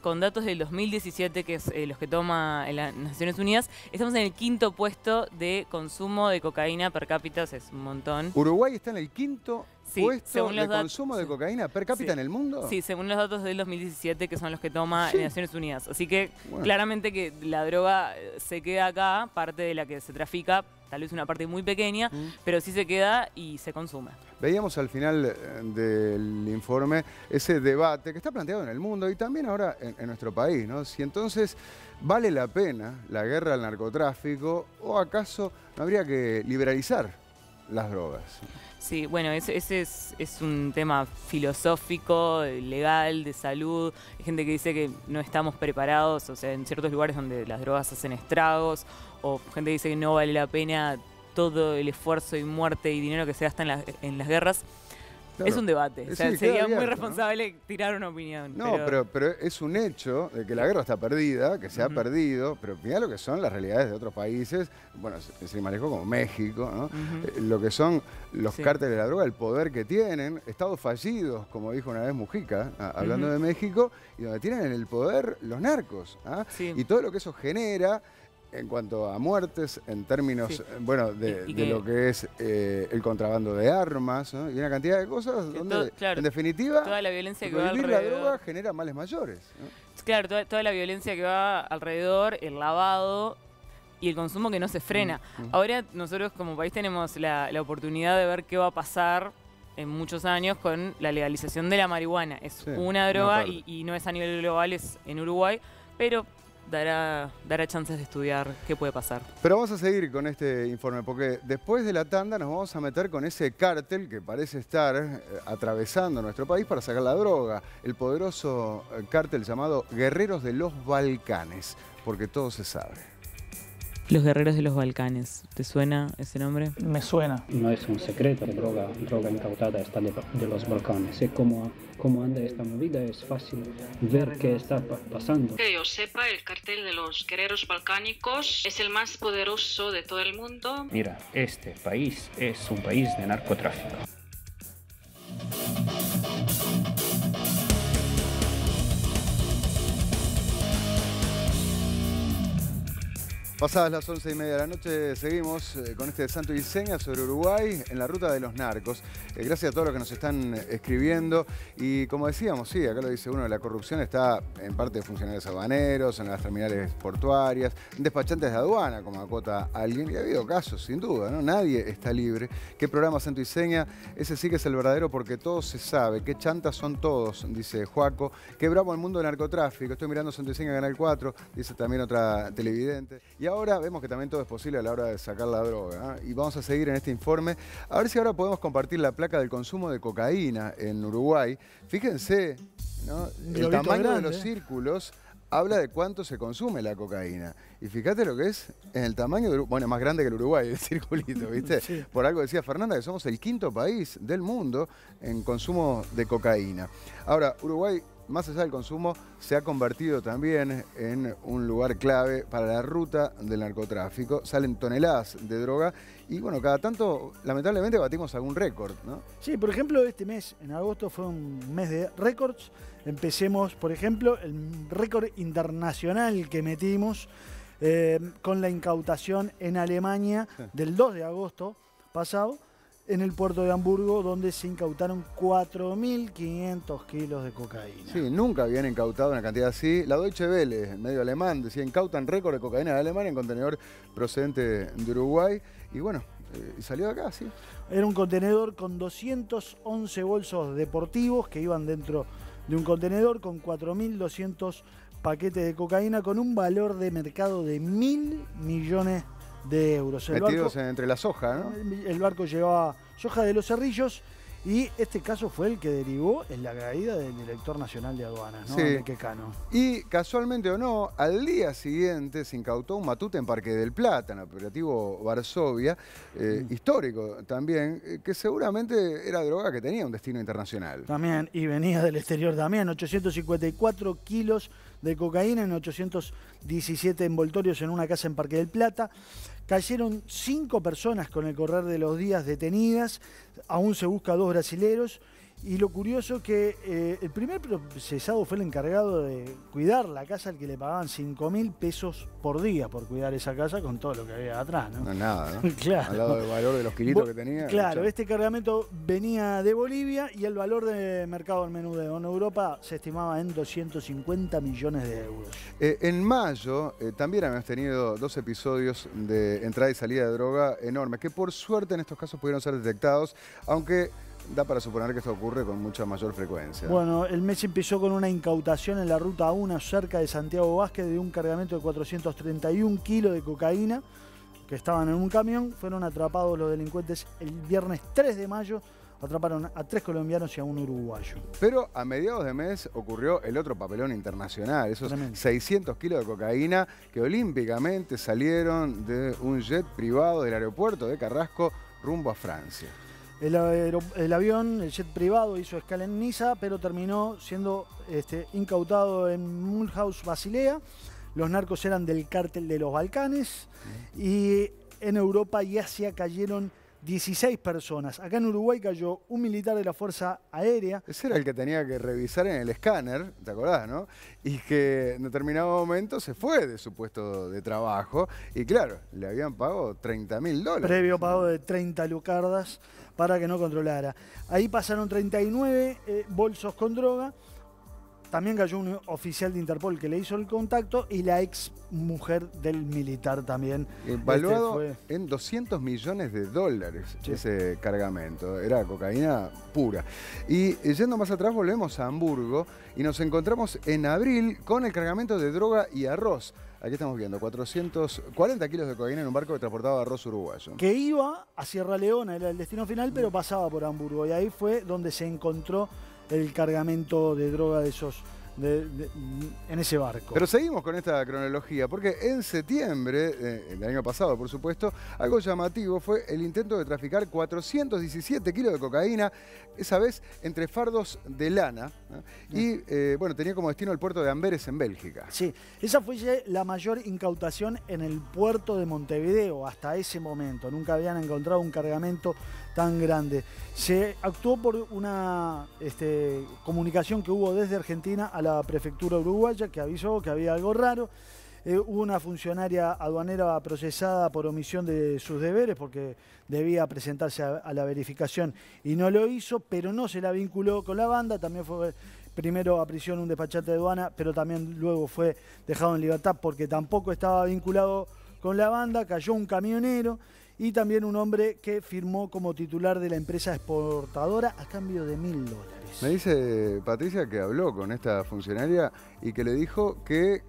con datos del 2017, que es los que toma las Naciones Unidas, estamos en el 5º puesto de consumo de cocaína per cápita, o sea, es un montón. Uruguay está en el 5º puesto de consumo de cocaína per cápita en el mundo. Sí, según los datos del 2017, que son los que toma Naciones Unidas. Así que claramente que la droga se queda acá, parte de la que se trafica, tal vez una parte muy pequeña, pero sí se queda y se consume. Veíamos al final del informe ese debate que está planteado en el mundo y también ahora en nuestro país, ¿no? Si entonces vale la pena la guerra al narcotráfico o acaso no habría que liberalizar las drogas. Sí, bueno, ese es un tema filosófico, legal, de salud. Hay gente que dice que no estamos preparados, o sea, en ciertos lugares donde las drogas hacen estragos, o gente que dice que no vale la pena todo el esfuerzo y muerte y dinero que se gasta en las guerras. Claro. Es un debate, o sea, sería abierto, muy responsable, ¿no? Tirar una opinión. No, pero es un hecho de que la guerra está perdida, que se ha perdido, pero mirá lo que son las realidades de otros países, bueno, se manejó como México, ¿no? Lo que son los cárteles de la droga, el poder que tienen, estados fallidos, como dijo una vez Mujica, hablando de México, y donde tienen en el poder los narcos, y todo lo que eso genera en cuanto a muertes, en términos, bueno, de lo que es el contrabando de armas, ¿no? Y una cantidad de cosas donde, en definitiva, toda la violencia que va alrededor, la droga genera males mayores, ¿no? Claro, toda la violencia que va alrededor, el lavado y el consumo que no se frena. Ahora nosotros como país tenemos la oportunidad de ver qué va a pasar en muchos años con la legalización de la marihuana. Es una droga y no es a nivel global, es en Uruguay, pero dará chances de estudiar qué puede pasar. Pero vamos a seguir con este informe, porque después de la tanda nos vamos a meter con ese cártel que parece estar atravesando nuestro país para sacar la droga, el poderoso cártel llamado Guerreros de los Balcanes, porque todo se sabe. Los guerreros de los Balcanes. ¿Te suena ese nombre? Me suena. No es un secreto, droga incautada está de los Balcanes. Y cómo anda esta movida es fácil ver qué está pasando. Que yo sepa, el cartel de los guerreros balcánicos es el más poderoso de todo el mundo. Mira, este país es un país de narcotráfico. Pasadas las 11:30 de la noche, seguimos con este santo y seña sobre Uruguay en la ruta de los narcos. Gracias a todos los que nos están escribiendo. Y como decíamos, sí, acá lo dice uno, la corrupción está en parte de funcionarios aduaneros, en las terminales portuarias, en despachantes de aduana, como acota alguien. Y ha habido casos, sin duda, ¿no? Nadie está libre. ¿Qué programa santo y seña? Ese sí que es el verdadero porque todo se sabe. Qué chantas son todos, dice Joaco. Qué bravo el mundo del narcotráfico. Estoy mirando santo y seña Canal 4, dice también otra televidente. Y ahora vemos que también todo es posible a la hora de sacar la droga, ¿eh? Y vamos a seguir en este informe. A ver si ahora podemos compartir la placa del consumo de cocaína en Uruguay. Fíjense, ¿no? El tamaño de los círculos habla de cuánto se consume la cocaína. Y fíjate lo que es en el tamaño de Uruguay. Bueno, es más grande que el Uruguay, el circulito, ¿viste? Sí. Por algo decía Fernanda que somos el 5º país del mundo en consumo de cocaína. Ahora, Uruguay, más allá del consumo, se ha convertido también en un lugar clave para la ruta del narcotráfico. Salen toneladas de droga y, bueno, cada tanto, lamentablemente, batimos algún récord, ¿no? Sí, por ejemplo, este mes, en agosto, fue un mes de récords. Empecemos, por ejemplo, el récord internacional que metimos con la incautación en Alemania del 2 de agosto pasado, en el puerto de Hamburgo, donde se incautaron 4.500 kilos de cocaína. Sí, nunca habían incautado una cantidad así. La Deutsche Welle, medio alemán, decía, incautan récord de cocaína de Alemania en contenedor procedente de Uruguay. Y bueno, salió de acá, sí. Era un contenedor con 211 bolsos deportivos que iban dentro de un contenedor con 4.200 paquetes de cocaína con un valor de mercado de 1.000 millones de euros. Metidos entre la soja, ¿no? El barco llevaba soja de los Cerrillos y este caso fue el que derivó en la caída del director nacional de aduanas, ¿no? Sí. De Quecano. Y casualmente o no, al día siguiente se incautó un matute en Parque del Plata, en el operativo Varsovia, histórico también, que seguramente era droga que tenía un destino internacional. También, y venía del exterior también, 854 kilos de cocaína en 817 envoltorios en una casa en Parque del Plata. Cayeron 5 personas con el correr de los días detenidas, aún se busca 2 brasileros. Y lo curioso que el primer procesado fue el encargado de cuidar la casa, al que le pagaban 5.000 pesos por día por cuidar esa casa con todo lo que había atrás, ¿no? No, nada, ¿no? Claro. Al lado del valor de los kilitos que tenía. Claro, este cargamento venía de Bolivia y el valor de mercado del menudeo en Europa se estimaba en 250 millones de euros. En mayo también habíamos tenido 2 episodios de entrada y salida de droga enormes, que por suerte en estos casos pudieron ser detectados, aunque da para suponer que esto ocurre con mucha mayor frecuencia. Bueno, el mes empezó con una incautación en la Ruta 1 cerca de Santiago Vázquez de un cargamento de 431 kilos de cocaína que estaban en un camión. Fueron atrapados los delincuentes el viernes 3 de mayo. Atraparon a 3 colombianos y a un uruguayo. Pero a mediados de mes ocurrió el otro papelón internacional, esos 600 kilos de cocaína que olímpicamente salieron de un jet privado del aeropuerto de Carrasco rumbo a Francia. El avión, el jet privado, hizo escala en Niza, pero terminó siendo incautado en Mulhouse, Basilea. Los narcos eran del cártel de los Balcanes y en Europa y Asia cayeron 16 personas. Acá en Uruguay cayó un militar de la Fuerza Aérea. Ese era el que tenía que revisar en el escáner, ¿te acordás, no? Y que en determinado momento se fue de su puesto de trabajo y claro, le habían pagado $30.000. Previo pago de 30 lucardas para que no controlara. Ahí pasaron 39 bolsos con droga. También cayó un oficial de Interpol que le hizo el contacto y la ex mujer del militar también. Evaluado en $200 millones ese cargamento. Era cocaína pura. Y yendo más atrás volvemos a Hamburgo y nos encontramos en abril con el cargamento de droga y arroz. Aquí estamos viendo 440 kilos de cocaína en un barco que transportaba arroz uruguayo. Que iba a Sierra Leona, era el destino final, pero pasaba por Hamburgo. Y ahí fue donde se encontró el cargamento de droga de esos en ese barco. Pero seguimos con esta cronología, porque en septiembre del año pasado, por supuesto, algo llamativo fue el intento de traficar 417 kilos de cocaína, esa vez entre fardos de lana, ¿no? Y bueno, tenía como destino el puerto de Amberes en Bélgica. Sí, esa fue la mayor incautación en el puerto de Montevideo hasta ese momento. Nunca habían encontrado un cargamento tan grande. Se actuó por una comunicación que hubo desde Argentina a la prefectura uruguaya, que avisó que había algo raro. Hubo una funcionaria aduanera procesada por omisión de sus deberes porque debía presentarse a la verificación y no lo hizo, pero no se la vinculó con la banda. También fue primero a prisión un despachante de aduana, pero también luego fue dejado en libertad porque tampoco estaba vinculado con la banda. Cayó un camionero y también un hombre que firmó como titular de la empresa exportadora a cambio de $1.000. Me dice Patricia que habló con esta funcionaria y que le dijo que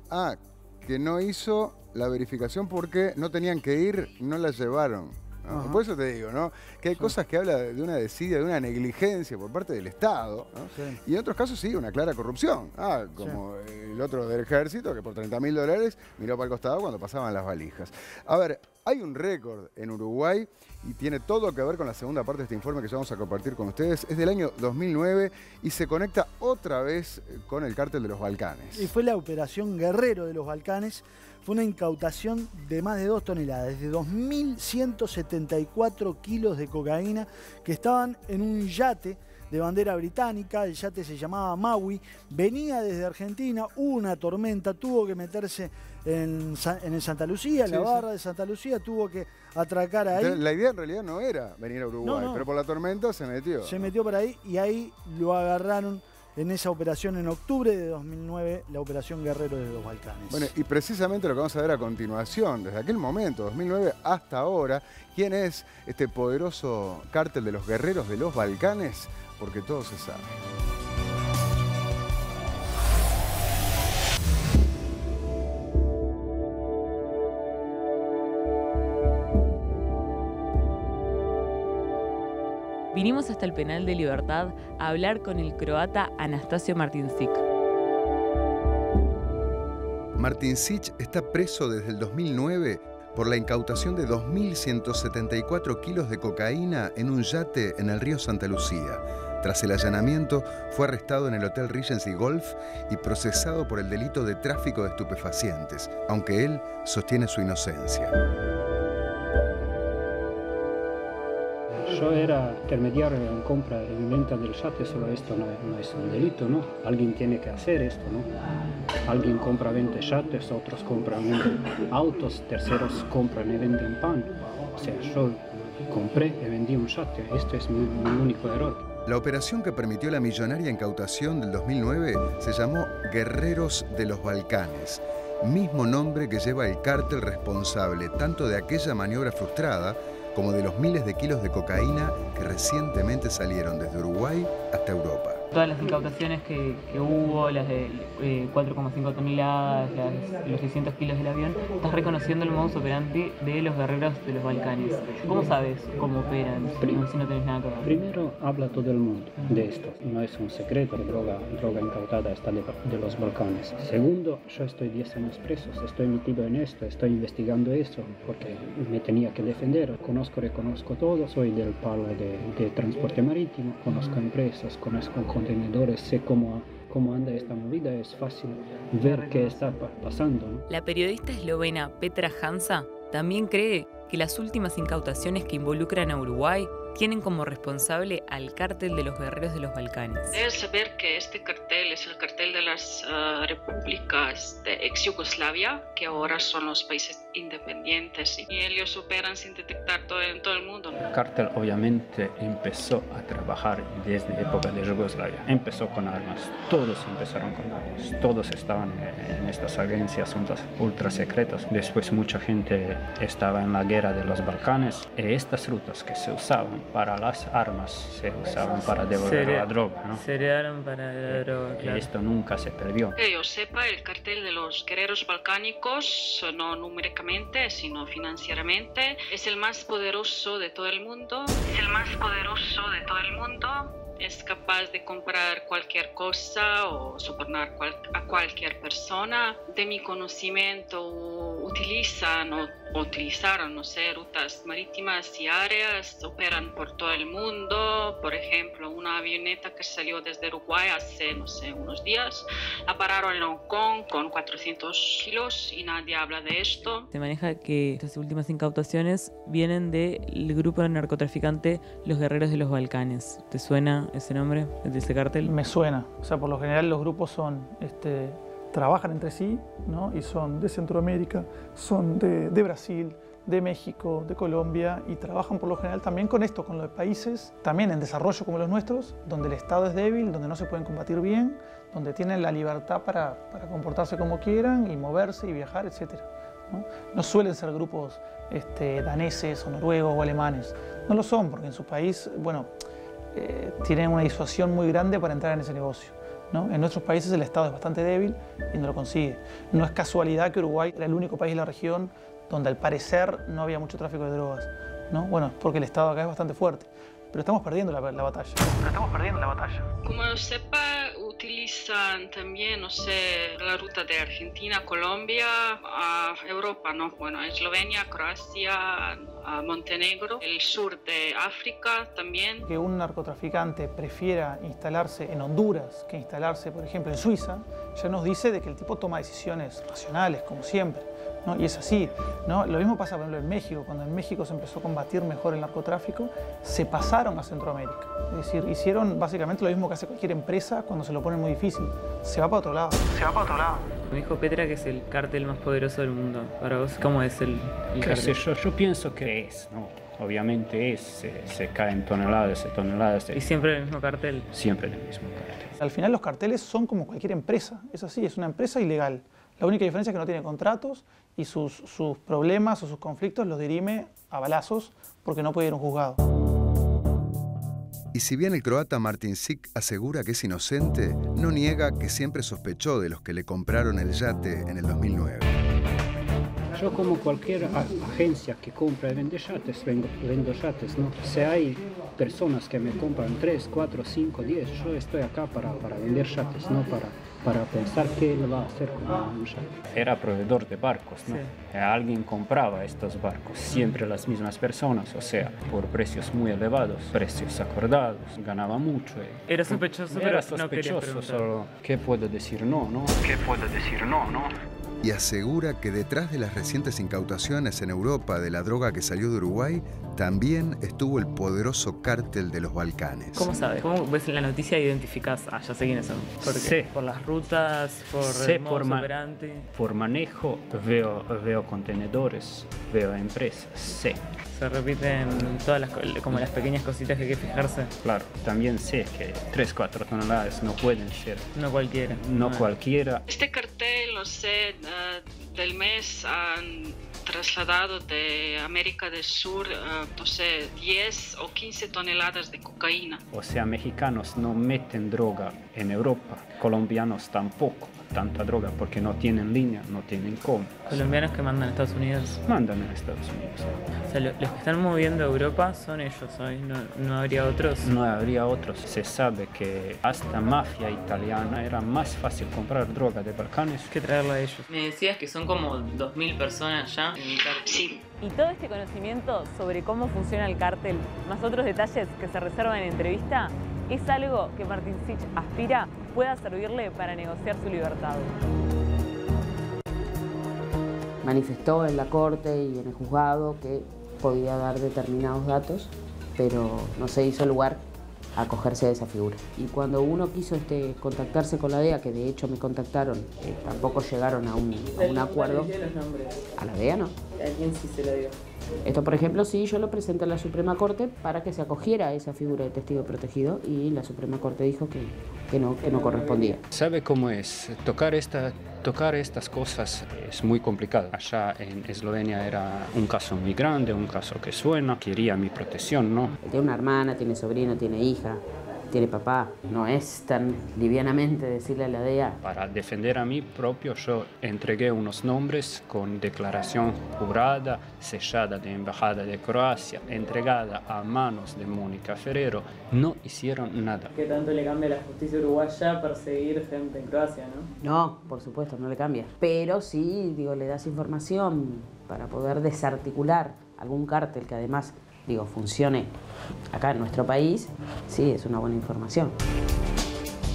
no hizo la verificación porque no tenían que ir, no la llevaron, ¿no? Por eso te digo, ¿no? Que hay cosas que habla de una desidia, de una negligencia por parte del Estado, ¿no? Sí. Y en otros casos sí, una clara corrupción. Como el otro del ejército que por $30.000 miró para el costado cuando pasaban las valijas. A ver, hay un récord en Uruguay y tiene todo que ver con la segunda parte de este informe que ya vamos a compartir con ustedes. Es del año 2009 y se conecta otra vez con el cártel de los Balcanes. Y fue la operación Guerrero de los Balcanes. Fue una incautación de más de 2 toneladas, de 2.174 kilos de cocaína que estaban en un yate de bandera británica. El yate se llamaba Maui, venía desde Argentina, hubo una tormenta, tuvo que meterse en el Santa Lucía, en la barra de Santa Lucía, tuvo que atracar ahí. Entonces, la idea en realidad no era venir a Uruguay, pero por la tormenta se metió. Se metió por ahí y ahí lo agarraron en esa operación en octubre de 2009, la operación Guerrero de los Balcanes. Bueno, y precisamente lo que vamos a ver a continuación, desde aquel momento, 2009 hasta ahora, ¿quién es este poderoso cártel de los guerreros de los Balcanes? Porque todo se sabe. Vinimos hasta el penal de Libertad a hablar con el croata Anastasio Martincic. Martincic está preso desde el 2009 por la incautación de 2.174 kilos de cocaína en un yate en el río Santa Lucía. Tras el allanamiento, fue arrestado en el Hotel Regency Golf y procesado por el delito de tráfico de estupefacientes, aunque él sostiene su inocencia. Yo era intermediario en compra y venta del yate, solo esto no es un delito, ¿no? Alguien tiene que hacer esto, ¿no? Alguien compra, vende yates, otros compran, venden autos, terceros compran y venden pan. O sea, yo compré y vendí un yate, esto es mi único error. La operación que permitió la millonaria incautación del 2009 se llamó Guerreros de los Balcanes, mismo nombre que lleva el cártel responsable tanto de aquella maniobra frustrada como de los miles de kilos de cocaína que recientemente salieron desde Uruguay hasta Europa. Todas las incautaciones que hubo, las de 4,5 toneladas, los 600 kilos del avión, estás reconociendo el modus operandi de los guerreros de los Balcanes. ¿Cómo sabes cómo operan si no tenés nada que ver? Primero, habla todo el mundo de esto. No es un secreto, droga incautada está de los Balcanes. Segundo, yo estoy 10 años preso, estoy metido en esto, estoy investigando eso, porque me tenía que defender. Reconozco todo, soy del palo de transporte marítimo, conozco empresas, conozco contenedores, sé cómo anda esta movida, es fácil ver qué está pasando, ¿no? La periodista eslovena Petra Hansa también cree que las últimas incautaciones que involucran a Uruguay tienen como responsable al cártel de los guerreros de los Balcanes. Debes saber que este cartel es el cartel de las repúblicas de ex-Yugoslavia, que ahora son los países independientes, y ellos operan sin detectar en todo el mundo. El cártel obviamente empezó a trabajar desde la época de Yugoslavia. Empezó con armas, todos empezaron con armas, todos estaban en estas agencias ultra secretas. Después mucha gente estaba en la guerra de los Balcanes y estas rutas que se usaban para las armas se usaban para devolver la droga, ¿no? Se heredaron para la droga, claro. Y esto nunca se perdió. Que yo sepa, el cartel de los guerreros balcánicos, no numéricamente, sino financieramente, es el más poderoso de todo el mundo. Es el más poderoso de todo el mundo. es capaz de comprar cualquier cosa o sobornar a cualquier persona. De mi conocimiento utilizaron, no sé, rutas marítimas y aéreas, operan por todo el mundo. Por ejemplo, una avioneta que salió desde Uruguay hace, no sé, unos días, la pararon en Hong Kong con 400 kilos y nadie habla de esto. Se maneja que estas últimas incautaciones vienen del grupo narcotraficante Los Guerreros de los Balcanes. ¿Te suena ese nombre, de ese cártel? Me suena. O sea, por lo general los grupos son, trabajan entre sí, ¿no? Y son de Centroamérica, son de Brasil, de México, de Colombia, y trabajan por lo general también con esto, con los países también en desarrollo como los nuestros, donde el Estado es débil, donde no se pueden combatir bien, donde tienen la libertad para comportarse como quieran y moverse y viajar, etc. No suelen ser grupos daneses o noruegos o alemanes. No lo son, porque en su país, tienen una disuasión muy grande para entrar en ese negocio, ¿no? En nuestros países el Estado es bastante débil y no lo consigue. No es casualidad que Uruguay era el único país de la región donde al parecer no había mucho tráfico de drogas, ¿no? Bueno, porque el Estado acá es bastante fuerte. Pero estamos perdiendo la batalla. Como sepa, utilizan también, no sé, la ruta de Argentina, Colombia, a Europa, ¿no? Bueno, a Eslovenia, Croacia, a Montenegro, el sur de África también. Que un narcotraficante prefiera instalarse en Honduras que instalarse, por ejemplo, en Suiza, ya nos dice de que el tipo toma decisiones racionales, como siempre, ¿no? Y es así, ¿no? Lo mismo pasa, por ejemplo, en México. Cuando en México se empezó a combatir mejor el narcotráfico, se pasaron a Centroamérica. Es decir, hicieron básicamente lo mismo que hace cualquier empresa cuando se lo pone muy difícil. Se va para otro lado. Me dijo Petra que es el cártel más poderoso del mundo. Para vos, ¿cómo es el cártel? Yo pienso que es, ¿no? Obviamente es, se caen toneladas y toneladas. ¿Y siempre el mismo cartel? Siempre el mismo cartel. Al final los carteles son como cualquier empresa. Es así, es una empresa ilegal. La única diferencia es que no tiene contratos y sus problemas o sus conflictos los dirime a balazos porque no puede ir a un juzgado. Y si bien el croata Martin Sik asegura que es inocente, no niega que siempre sospechó de los que le compraron el yate en el 2009. Yo, como cualquier agencia que compra y vende yates, vendo yates, ¿no? Si hay personas que me compran 3, 4, 5, 10, yo estoy acá para vender yates, no para pensar qué él va a hacer con un yate. Era proveedor de barcos, ¿no? Sí. Alguien compraba estos barcos, siempre las mismas personas, o sea, por precios muy elevados, precios acordados, ganaba mucho. Era sospechoso, Era pero no quería preguntar. Solo, ¿qué puedo decir no, no? ¿Qué puedo decir no, no? Y asegura que detrás de las recientes incautaciones en Europa de la droga que salió de Uruguay, también estuvo el poderoso cártel de los Balcanes. ¿Cómo sabes? ¿Cómo ves en la noticia e identificás? Ah, ya sé quiénes son. ¿Por qué? Sí. ¿Por las rutas? ¿Por el modus operandi? Por manejo, veo contenedores, veo empresas, sí. Se repiten todas las pequeñas cositas que hay que fijarse. Claro, también sé que 3, 4 toneladas no pueden ser. No cualquiera. No cualquiera. Este cartel, no sé, del mes han trasladado de América del Sur, no sé, 10 o 15 toneladas de cocaína. O sea, mexicanos no meten droga en Europa, colombianos tampoco. Tanta droga porque no tienen línea, no tienen cómo. ¿Colombianos que mandan a Estados Unidos? Mandan a Estados Unidos. O sea, los que están moviendo a Europa son ellos hoy, ¿no habría otros? No habría otros. Se sabe que hasta mafia italiana era más fácil comprar droga de Balcanes que traerla a ellos. Me decías que son como 2.000 personas ya en el cártel. Sí. Y todo este conocimiento sobre cómo funciona el cártel, más otros detalles que se reservan en entrevista, es algo que Martin Sik aspira pueda servirle para negociar su libertad. Manifestó en la corte y en el juzgado que podía dar determinados datos, pero no se hizo lugar a acogerse a esa figura. Y cuando uno quiso contactarse con la DEA, que de hecho me contactaron, tampoco llegaron a un acuerdo. ¿A la DEA no? ¿A quién sí se lo dio? Esto, por ejemplo, sí, yo lo presenté a la Suprema Corte para que se acogiera a esa figura de testigo protegido y la Suprema Corte dijo que no correspondía. ¿Sabe cómo es? Tocar estas cosas es muy complicado. Allá en Eslovenia era un caso muy grande, un caso que suena, quería mi protección, ¿no? Tiene una hermana, tiene sobrino, tiene hija. tiene papá. No es tan livianamente decirle a la DEA. Para defender a mí propio, yo entregué unos nombres con declaración jurada, sellada de Embajada de Croacia, entregada a manos de Mónica Ferrero. No hicieron nada. ¿Qué tanto le cambia a la justicia uruguaya perseguir gente en Croacia, no? No, por supuesto, no le cambia. Pero sí, digo, le das información para poder desarticular algún cártel que además, digo, funcione acá en nuestro país. Sí, es una buena información.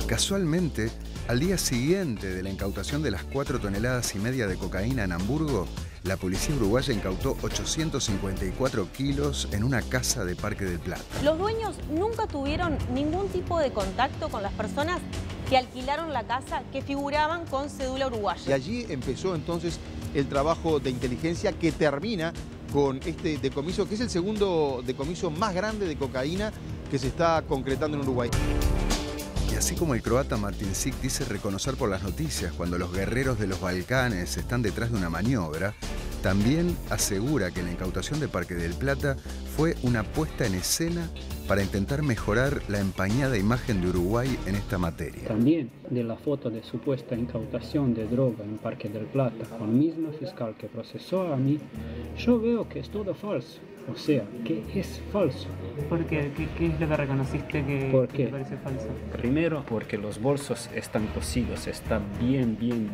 Casualmente, al día siguiente de la incautación de las 4,5 toneladas de cocaína en Hamburgo, la policía uruguaya incautó 854 kilos en una casa de Parque del Plata. Los dueños nunca tuvieron ningún tipo de contacto con las personas que alquilaron la casa que figuraban con cédula uruguaya. Y allí empezó entonces el trabajo de inteligencia que termina con este decomiso, que es el segundo decomiso más grande de cocaína que se está concretando en Uruguay. Y así como el croata Martin Sick dice reconocer por las noticias cuando los guerreros de los Balcanes están detrás de una maniobra, también asegura que la incautación de Parque del Plata fue una puesta en escena para intentar mejorar la empañada imagen de Uruguay en esta materia. También de la foto de supuesta incautación de droga en Parque del Plata con el mismo fiscal que procesó a mí, yo veo que es todo falso. O sea, que es falso. ¿Por qué? ¿Qué es lo que reconociste que te parece falso? Primero, porque los bolsos están cosidos, están bien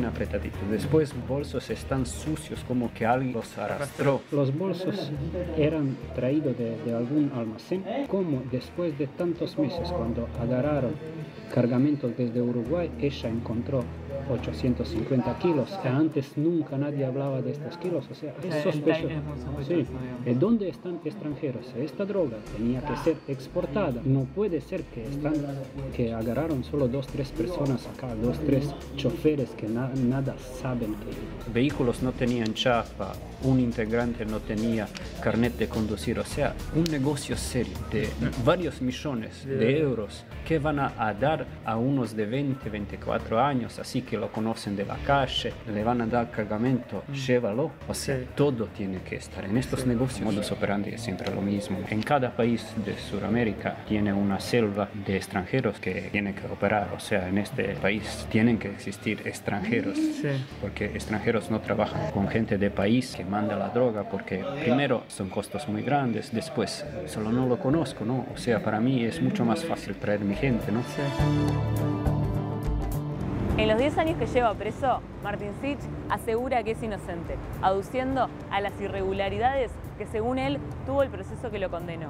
apretaditos. Después, bolsos están sucios, como que alguien los arrastró. Los bolsos eran traídos de algún almacén, como después de tantos meses, cuando agarraron cargamentos desde Uruguay, ella encontró 850 kilos. Antes nunca nadie hablaba de estos kilos, o sea, es sospechoso. Sí. ¿Dónde están extranjeros? Esta droga tenía que ser exportada. No puede ser que agarraron solo 2 o 3 personas acá, 2 o 3 choferes que nada saben. Vehículos no tenían chapa, un integrante no tenía carnet de conducir, o sea, un negocio serio de varios millones de euros que van a dar a unos de 20, 24 años, así que lo conocen de la calle, le van a dar cargamento, llévalo, o sea, todo tiene que estar en estos negocios. Modus operandi es siempre lo mismo. En cada país de Sudamérica tiene una selva de extranjeros que tiene que operar, o sea, en este país tienen que existir extranjeros, porque extranjeros no trabajan con gente de país que manda la droga, porque primero son costos muy grandes, después solo no lo conozco, ¿no? O sea, para mí es mucho más fácil traer mi gente, ¿no? En los 10 años que lleva preso, Martin Sick asegura que es inocente, aduciendo a las irregularidades que según él tuvo el proceso que lo condenó.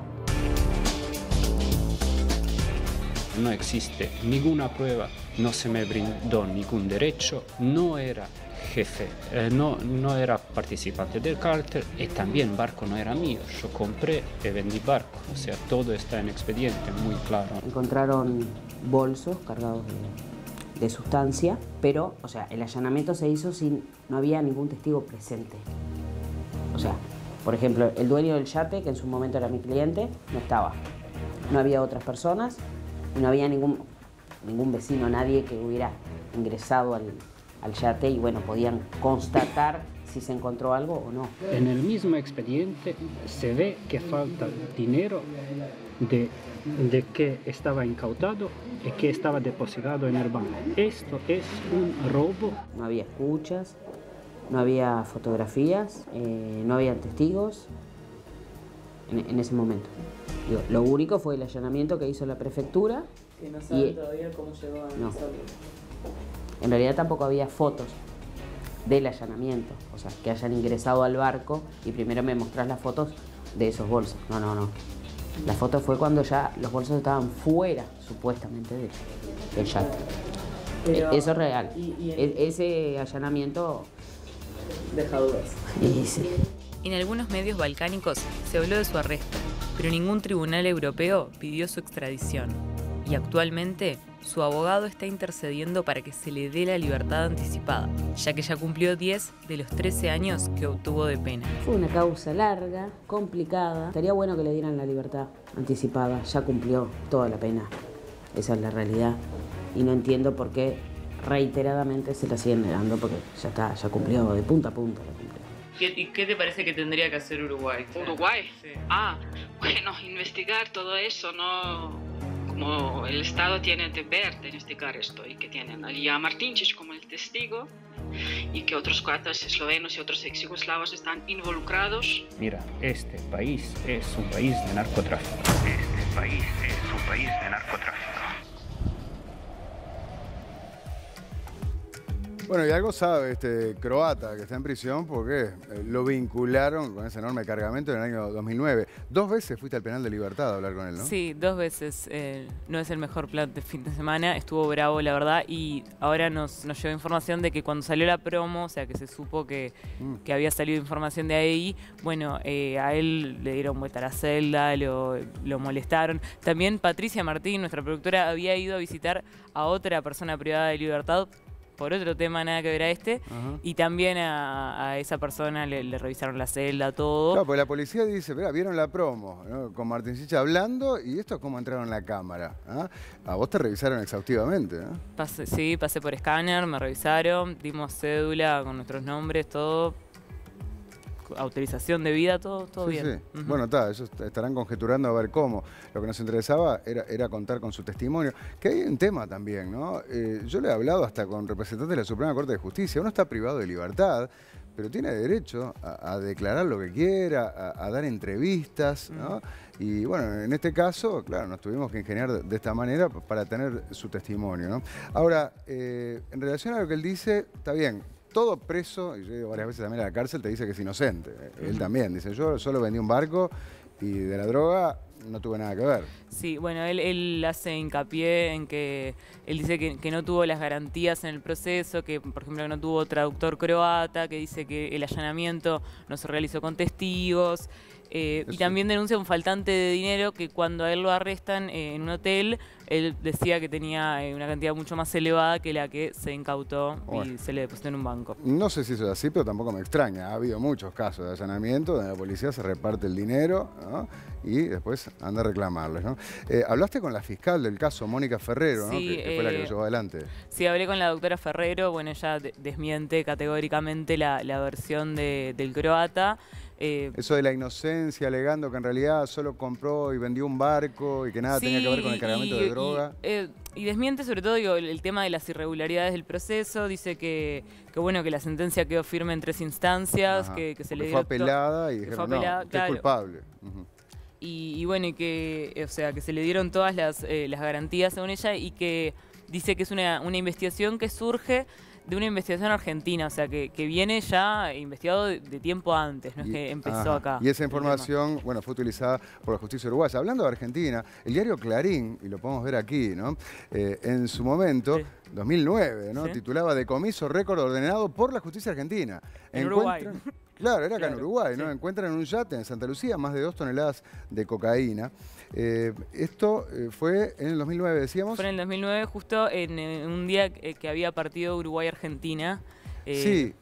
No existe ninguna prueba, no se me brindó ningún derecho, no era jefe, no era participante del cártel y también barco no era mío, yo compré y vendí barco, o sea, todo está en expediente, muy claro. Encontraron bolsos cargados de sustancia, pero, o sea, el allanamiento se hizo no había ningún testigo presente. O sea, por ejemplo, el dueño del yate, que en su momento era mi cliente, no estaba. No había otras personas, no había ningún vecino, nadie que hubiera ingresado al yate y, bueno, podían constatar si se encontró algo o no. En el mismo expediente se ve que falta dinero de que estaba incautado y que estaba depositado en el banco. Esto es un robo. No había escuchas, no había fotografías, no había testigos en ese momento. Digo, lo único fue el allanamiento que hizo la prefectura. Que no saben todavía cómo llegó a ingresarlo. En realidad tampoco había fotos del allanamiento, o sea, que hayan ingresado al barco y primero me mostrás las fotos de esos bolsos. No. La foto fue cuando ya los bolsos estaban fuera, supuestamente, del yate. Eso es real. Ese allanamiento deja dudas. Sí. En algunos medios balcánicos se habló de su arresto, pero ningún tribunal europeo pidió su extradición. Y actualmente su abogado está intercediendo para que se le dé la libertad anticipada, ya que ya cumplió 10 de los 13 años que obtuvo de pena. Fue una causa larga, complicada. Estaría bueno que le dieran la libertad anticipada. Ya cumplió toda la pena. Esa es la realidad. Y no entiendo por qué reiteradamente se la siguen negando, porque ya cumplió de punta a punta. ¿Y qué te parece que tendría que hacer Uruguay? ¿Uruguay? Sí. Bueno, investigar todo eso, no como el Estado tiene el deber de investigar esto y que tienen allí a Martinčić como el testigo y que otros croatas eslovenos y otros ex-yugoslavos están involucrados. Mira, este país es un país de narcotráfico. Este país es un país de narcotráfico. Bueno, y algo sabe este croata que está en prisión porque lo vincularon con ese enorme cargamento en el año 2009. 2 veces fuiste al penal de Libertad a hablar con él, ¿no? Sí, 2 veces. No es el mejor plan de fin de semana. Estuvo bravo, la verdad. Y ahora nos llegó información de que cuando salió la promo, o sea, que se supo que había salido información de ahí, bueno, a él le dieron vuelta a la celda, lo molestaron. También Patricia Martín, nuestra productora, había ido a visitar a otra persona privada de Libertad por otro tema nada que ver a este, y también a esa persona le revisaron la celda, todo. Claro, porque la policía dice, mirá, vieron la promo, ¿no? Con Martinčić hablando, y esto es cómo entraron en la cámara. ¿Ah? A vos te revisaron exhaustivamente, ¿no? Pasé por escáner, me revisaron, dimos cédula con nuestros nombres, todo. Autorización de vida, todo bien. Sí. Bueno, ellos estarán conjeturando a ver cómo. Lo que nos interesaba era contar con su testimonio. Que hay un tema también, ¿no? Yo le he hablado hasta con representantes de la Suprema Corte de Justicia. Uno está privado de libertad, pero tiene derecho a declarar lo que quiera, a dar entrevistas, ¿no? Y bueno, en este caso, claro, nos tuvimos que ingeniar de esta manera para tener su testimonio, ¿no? Ahora, en relación a lo que él dice, está bien. Todo preso, y yo he ido varias veces también a la cárcel, te dice que es inocente. Él también dice, yo solo vendí un barco y de la droga no tuve nada que ver. Sí, bueno, él hace hincapié en que él dice que no tuvo las garantías en el proceso, que por ejemplo no tuvo traductor croata, que dice que el allanamiento no se realizó con testigos. Y también denuncia un faltante de dinero que cuando a él lo arrestan en un hotel, él decía que tenía una cantidad mucho más elevada que la que se incautó y se le depositó en un banco. No sé si eso es así, pero tampoco me extraña. Ha habido muchos casos de allanamiento donde la policía se reparte el dinero, ¿no? Y después anda a reclamarles, ¿no? Hablaste con la fiscal del caso, Mónica Ferrero, ¿no? Sí, que fue la que lo llevó adelante. Sí, hablé con la doctora Ferrero. Bueno, ella desmiente categóricamente la versión del croata. Eso de la inocencia, alegando que en realidad solo compró y vendió un barco y que nada tenía que ver con el cargamento de droga. Y desmiente sobre todo el tema de las irregularidades del proceso. Dice que bueno, que la sentencia quedó firme en 3 instancias, que se le dio... fue apelada y dijeron, no, usted es culpable. Y bueno, y que, o sea, que se le dieron todas las garantías según ella, y que dice que es una investigación que surge de una investigación argentina, o sea, que viene ya investigado de tiempo antes, no es que empezó acá. Y esa información, bueno, fue utilizada por la justicia uruguaya. Hablando de Argentina, el diario Clarín, y lo podemos ver aquí, ¿no? En su momento, 2009, ¿no? Titulaba Decomiso récord ordenado por la justicia argentina. En Uruguay. Claro, era acá en Uruguay, ¿no? Encuentran en un yate en Santa Lucía más de 2 toneladas de cocaína. Esto fue en el 2009, decíamos. Fue en el 2009, justo en un día que había partido Uruguay-Argentina. Sí,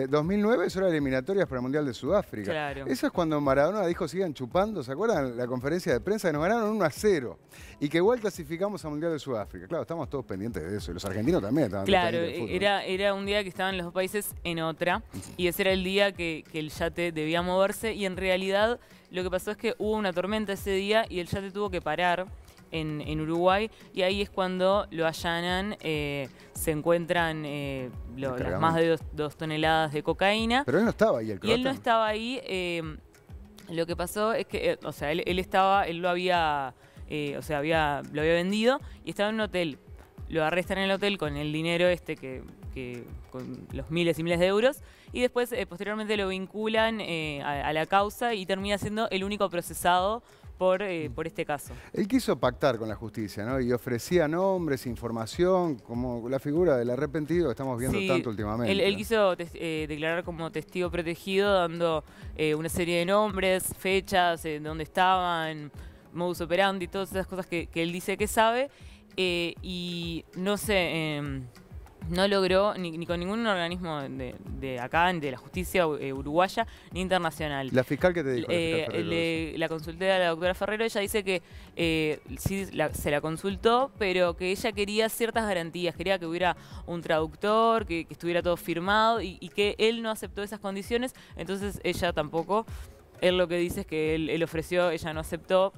2009 eso era eliminatorias para el Mundial de Sudáfrica. Claro. Eso es cuando Maradona dijo sigan chupando, ¿se acuerdan? La conferencia de prensa que nos ganaron 1-0 y que igual clasificamos al Mundial de Sudáfrica. Claro, estamos todos pendientes de eso y los argentinos también estaban pendientes del fútbol. Era un día que estaban los 2 países en otra y ese era el día que el yate debía moverse, y en realidad lo que pasó es que hubo una tormenta ese día y el yate tuvo que parar en Uruguay, y ahí es cuando lo allanan, se encuentran las más de 2 toneladas de cocaína. Pero él no estaba ahí, el croata. Y él no estaba ahí. Lo que pasó es que, o sea, él lo había vendido y estaba en un hotel. Lo arrestan en el hotel con el dinero con los miles y miles de euros, y después posteriormente lo vinculan a la causa y termina siendo el único procesado por este caso. Él quiso pactar con la justicia, ¿no? Y ofrecía nombres, información, como la figura del arrepentido que estamos viendo tanto últimamente. Él quiso declarar como testigo protegido, dando una serie de nombres, fechas, dónde estaban, modus operandi, todas esas cosas que él dice que sabe, y no sé... no logró ni con ningún organismo de acá, de la justicia uruguaya, ni internacional. ¿La fiscal qué te dijo? La consulté a la doctora Ferrero. Ella dice que sí se la consultó, pero que ella quería ciertas garantías. Quería que hubiera un traductor, que estuviera todo firmado, y que él no aceptó esas condiciones. Entonces ella tampoco. Él lo que dice es que él ofreció, ella no aceptó.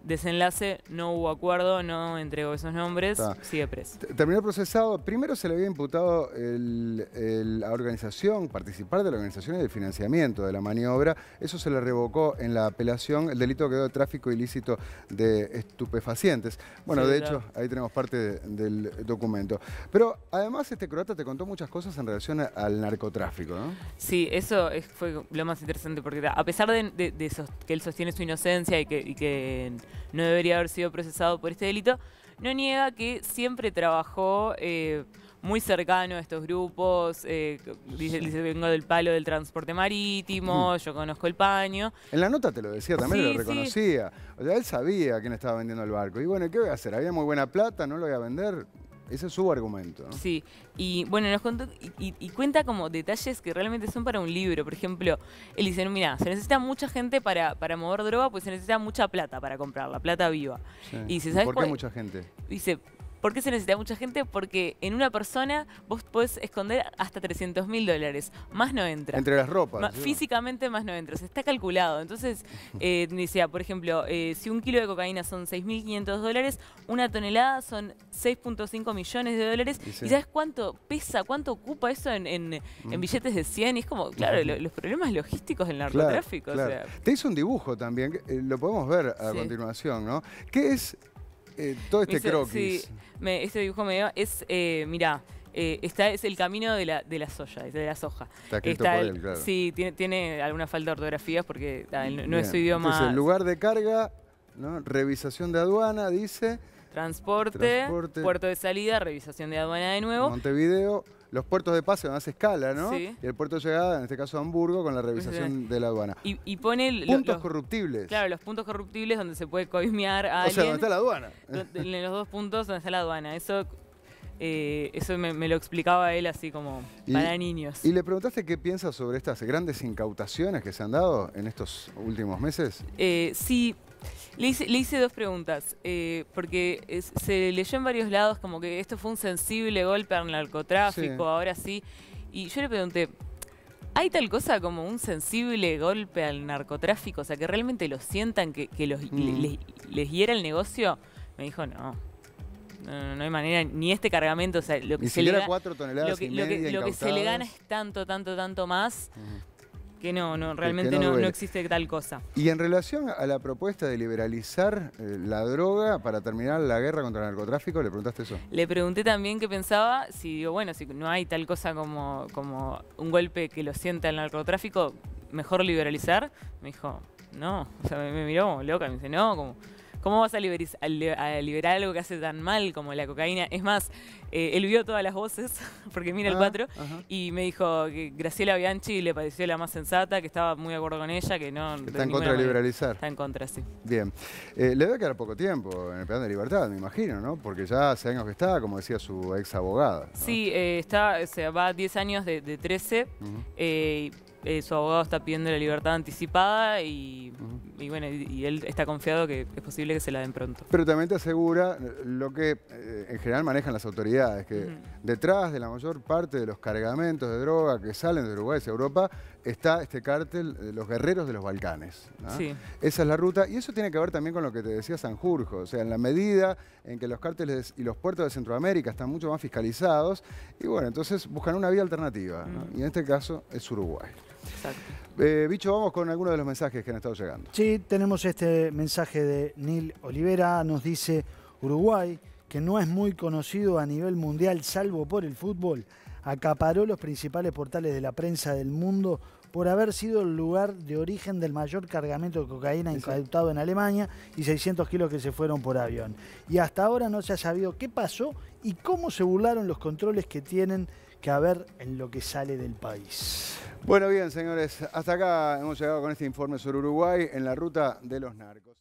Desenlace, no hubo acuerdo, no entregó esos nombres, sigue preso. Terminó procesado. Primero se le había imputado la organización, participar de la organización y del financiamiento de la maniobra. Eso se le revocó en la apelación. El delito quedó de tráfico ilícito de estupefacientes. Bueno, Sí, de claro. hecho, ahí tenemos parte del documento. Pero además este croata te contó muchas cosas en relación al narcotráfico, ¿no? Sí, eso fue lo más interesante, porque a pesar de que él sostiene su inocencia y que no debería haber sido procesado por este delito, no niega que siempre trabajó muy cercano a estos grupos. Dice, vengo del palo del transporte marítimo, yo conozco el paño. En la nota te lo decía también, Sí, lo reconocía. O sea, él sabía quién estaba vendiendo el barco. Y bueno, ¿qué voy a hacer? Había muy buena plata, no lo voy a vender. Ese es su argumento, ¿no? Sí, y bueno, nos contó y cuenta como detalles que realmente son para un libro. Por ejemplo, él dice, no, mira, se necesita mucha gente para mover droga, pues se necesita mucha plata para comprarla, plata viva. Sí. Y dice, ¿sabes ¿Por cuál? qué mucha gente? Dice, ¿por qué se necesita mucha gente? Porque en una persona vos podés esconder hasta $300.000. Más no entra. Entre las ropas. ¿sí? Físicamente más no entra. Se está calculado. Entonces, decía, por ejemplo, si un kilo de cocaína son $6.500, una tonelada son $6.5 millones. Sí. ¿Y sabes cuánto pesa, cuánto ocupa eso en billetes de 100? Y es como, claro, los problemas logísticos del narcotráfico. Claro. O sea, Te hizo un dibujo también, que, lo podemos ver a continuación, ¿no? ¿Qué es todo este croquis? Sí, este dibujo me dio, es, mirá, es el camino de la soja, de la soja. Está escrito por él, claro. Sí, tiene alguna falta de ortografías porque no Bien. es su idioma. Entonces, lugar de carga, ¿no? Revisación de aduana, dice. Transporte, puerto de salida, revisación de aduana de nuevo. Montevideo, los puertos de pase más escala, ¿no? Sí. Y el puerto de llegada, en este caso Hamburgo, con la revisación de la aduana. Y pone puntos corruptibles. Claro, los puntos corruptibles donde se puede coimear a O alguien. sea, ¿dónde está la aduana? En los 2 puntos donde está la aduana. Eso me lo explicaba él así como para niños. ¿Y le preguntaste qué piensa sobre estas grandes incautaciones que se han dado en estos últimos meses? Sí. Le hice 2 preguntas, porque se leyó en varios lados como que esto fue un sensible golpe al narcotráfico, Sí. ahora sí. Y yo le pregunté, ¿hay tal cosa como un sensible golpe al narcotráfico? O sea, que realmente lo sientan, que les hiera el negocio. Me dijo, no hay manera, ni este cargamento. O sea, lo que Ni se le siquiera 4 toneladas y media lo que se le gana es tanto más. Que realmente no existe tal cosa. Y en relación a la propuesta de liberalizar la droga para terminar la guerra contra el narcotráfico, ¿le preguntaste eso? Le pregunté también qué pensaba, si no hay tal cosa como un golpe que lo sienta el narcotráfico, mejor liberalizar. Me dijo, no, o sea, me miró como loca, me dice, no, ¿cómo vas a liberar algo que hace tan mal como la cocaína? Es más, él vio todas las voces, porque mira el 4, y me dijo que Graciela Bianchi le pareció la más sensata, que estaba muy de acuerdo con ella, que no... Está en contra de liberalizar. Está en contra, sí. Bien. Le debe quedar poco tiempo en el plan de libertad, me imagino, ¿no? Porque ya hace años que está, como decía su ex abogada, ¿no? Sí, va 10 años de 13, su abogado está pidiendo la libertad anticipada y bueno, y él está confiado que es posible que se la den pronto. Pero también te asegura lo que en general manejan las autoridades, que detrás de la mayor parte de los cargamentos de droga que salen de Uruguay hacia Europa está este cártel de los guerreros de los Balcanes, ¿no? Sí. Esa es la ruta, y eso tiene que ver también con lo que te decía Sanjurjo, o sea, en la medida en que los cárteles y los puertos de Centroamérica están mucho más fiscalizados, y bueno, entonces buscan una vía alternativa, ¿no? Y en este caso es Uruguay. Exacto. Bicho, vamos con algunos de los mensajes que han estado llegando. Sí, tenemos este mensaje de Nil Olivera, nos dice: Uruguay, que no es muy conocido a nivel mundial salvo por el fútbol, acaparó los principales portales de la prensa del mundo por haber sido el lugar de origen del mayor cargamento de cocaína incautado en Alemania y 600 kilos que se fueron por avión. Y hasta ahora no se ha sabido qué pasó y cómo se burlaron los controles que tienen que haber en lo que sale del país. Bueno, bien, señores, hasta acá hemos llegado con este informe sobre Uruguay en la ruta de los narcos.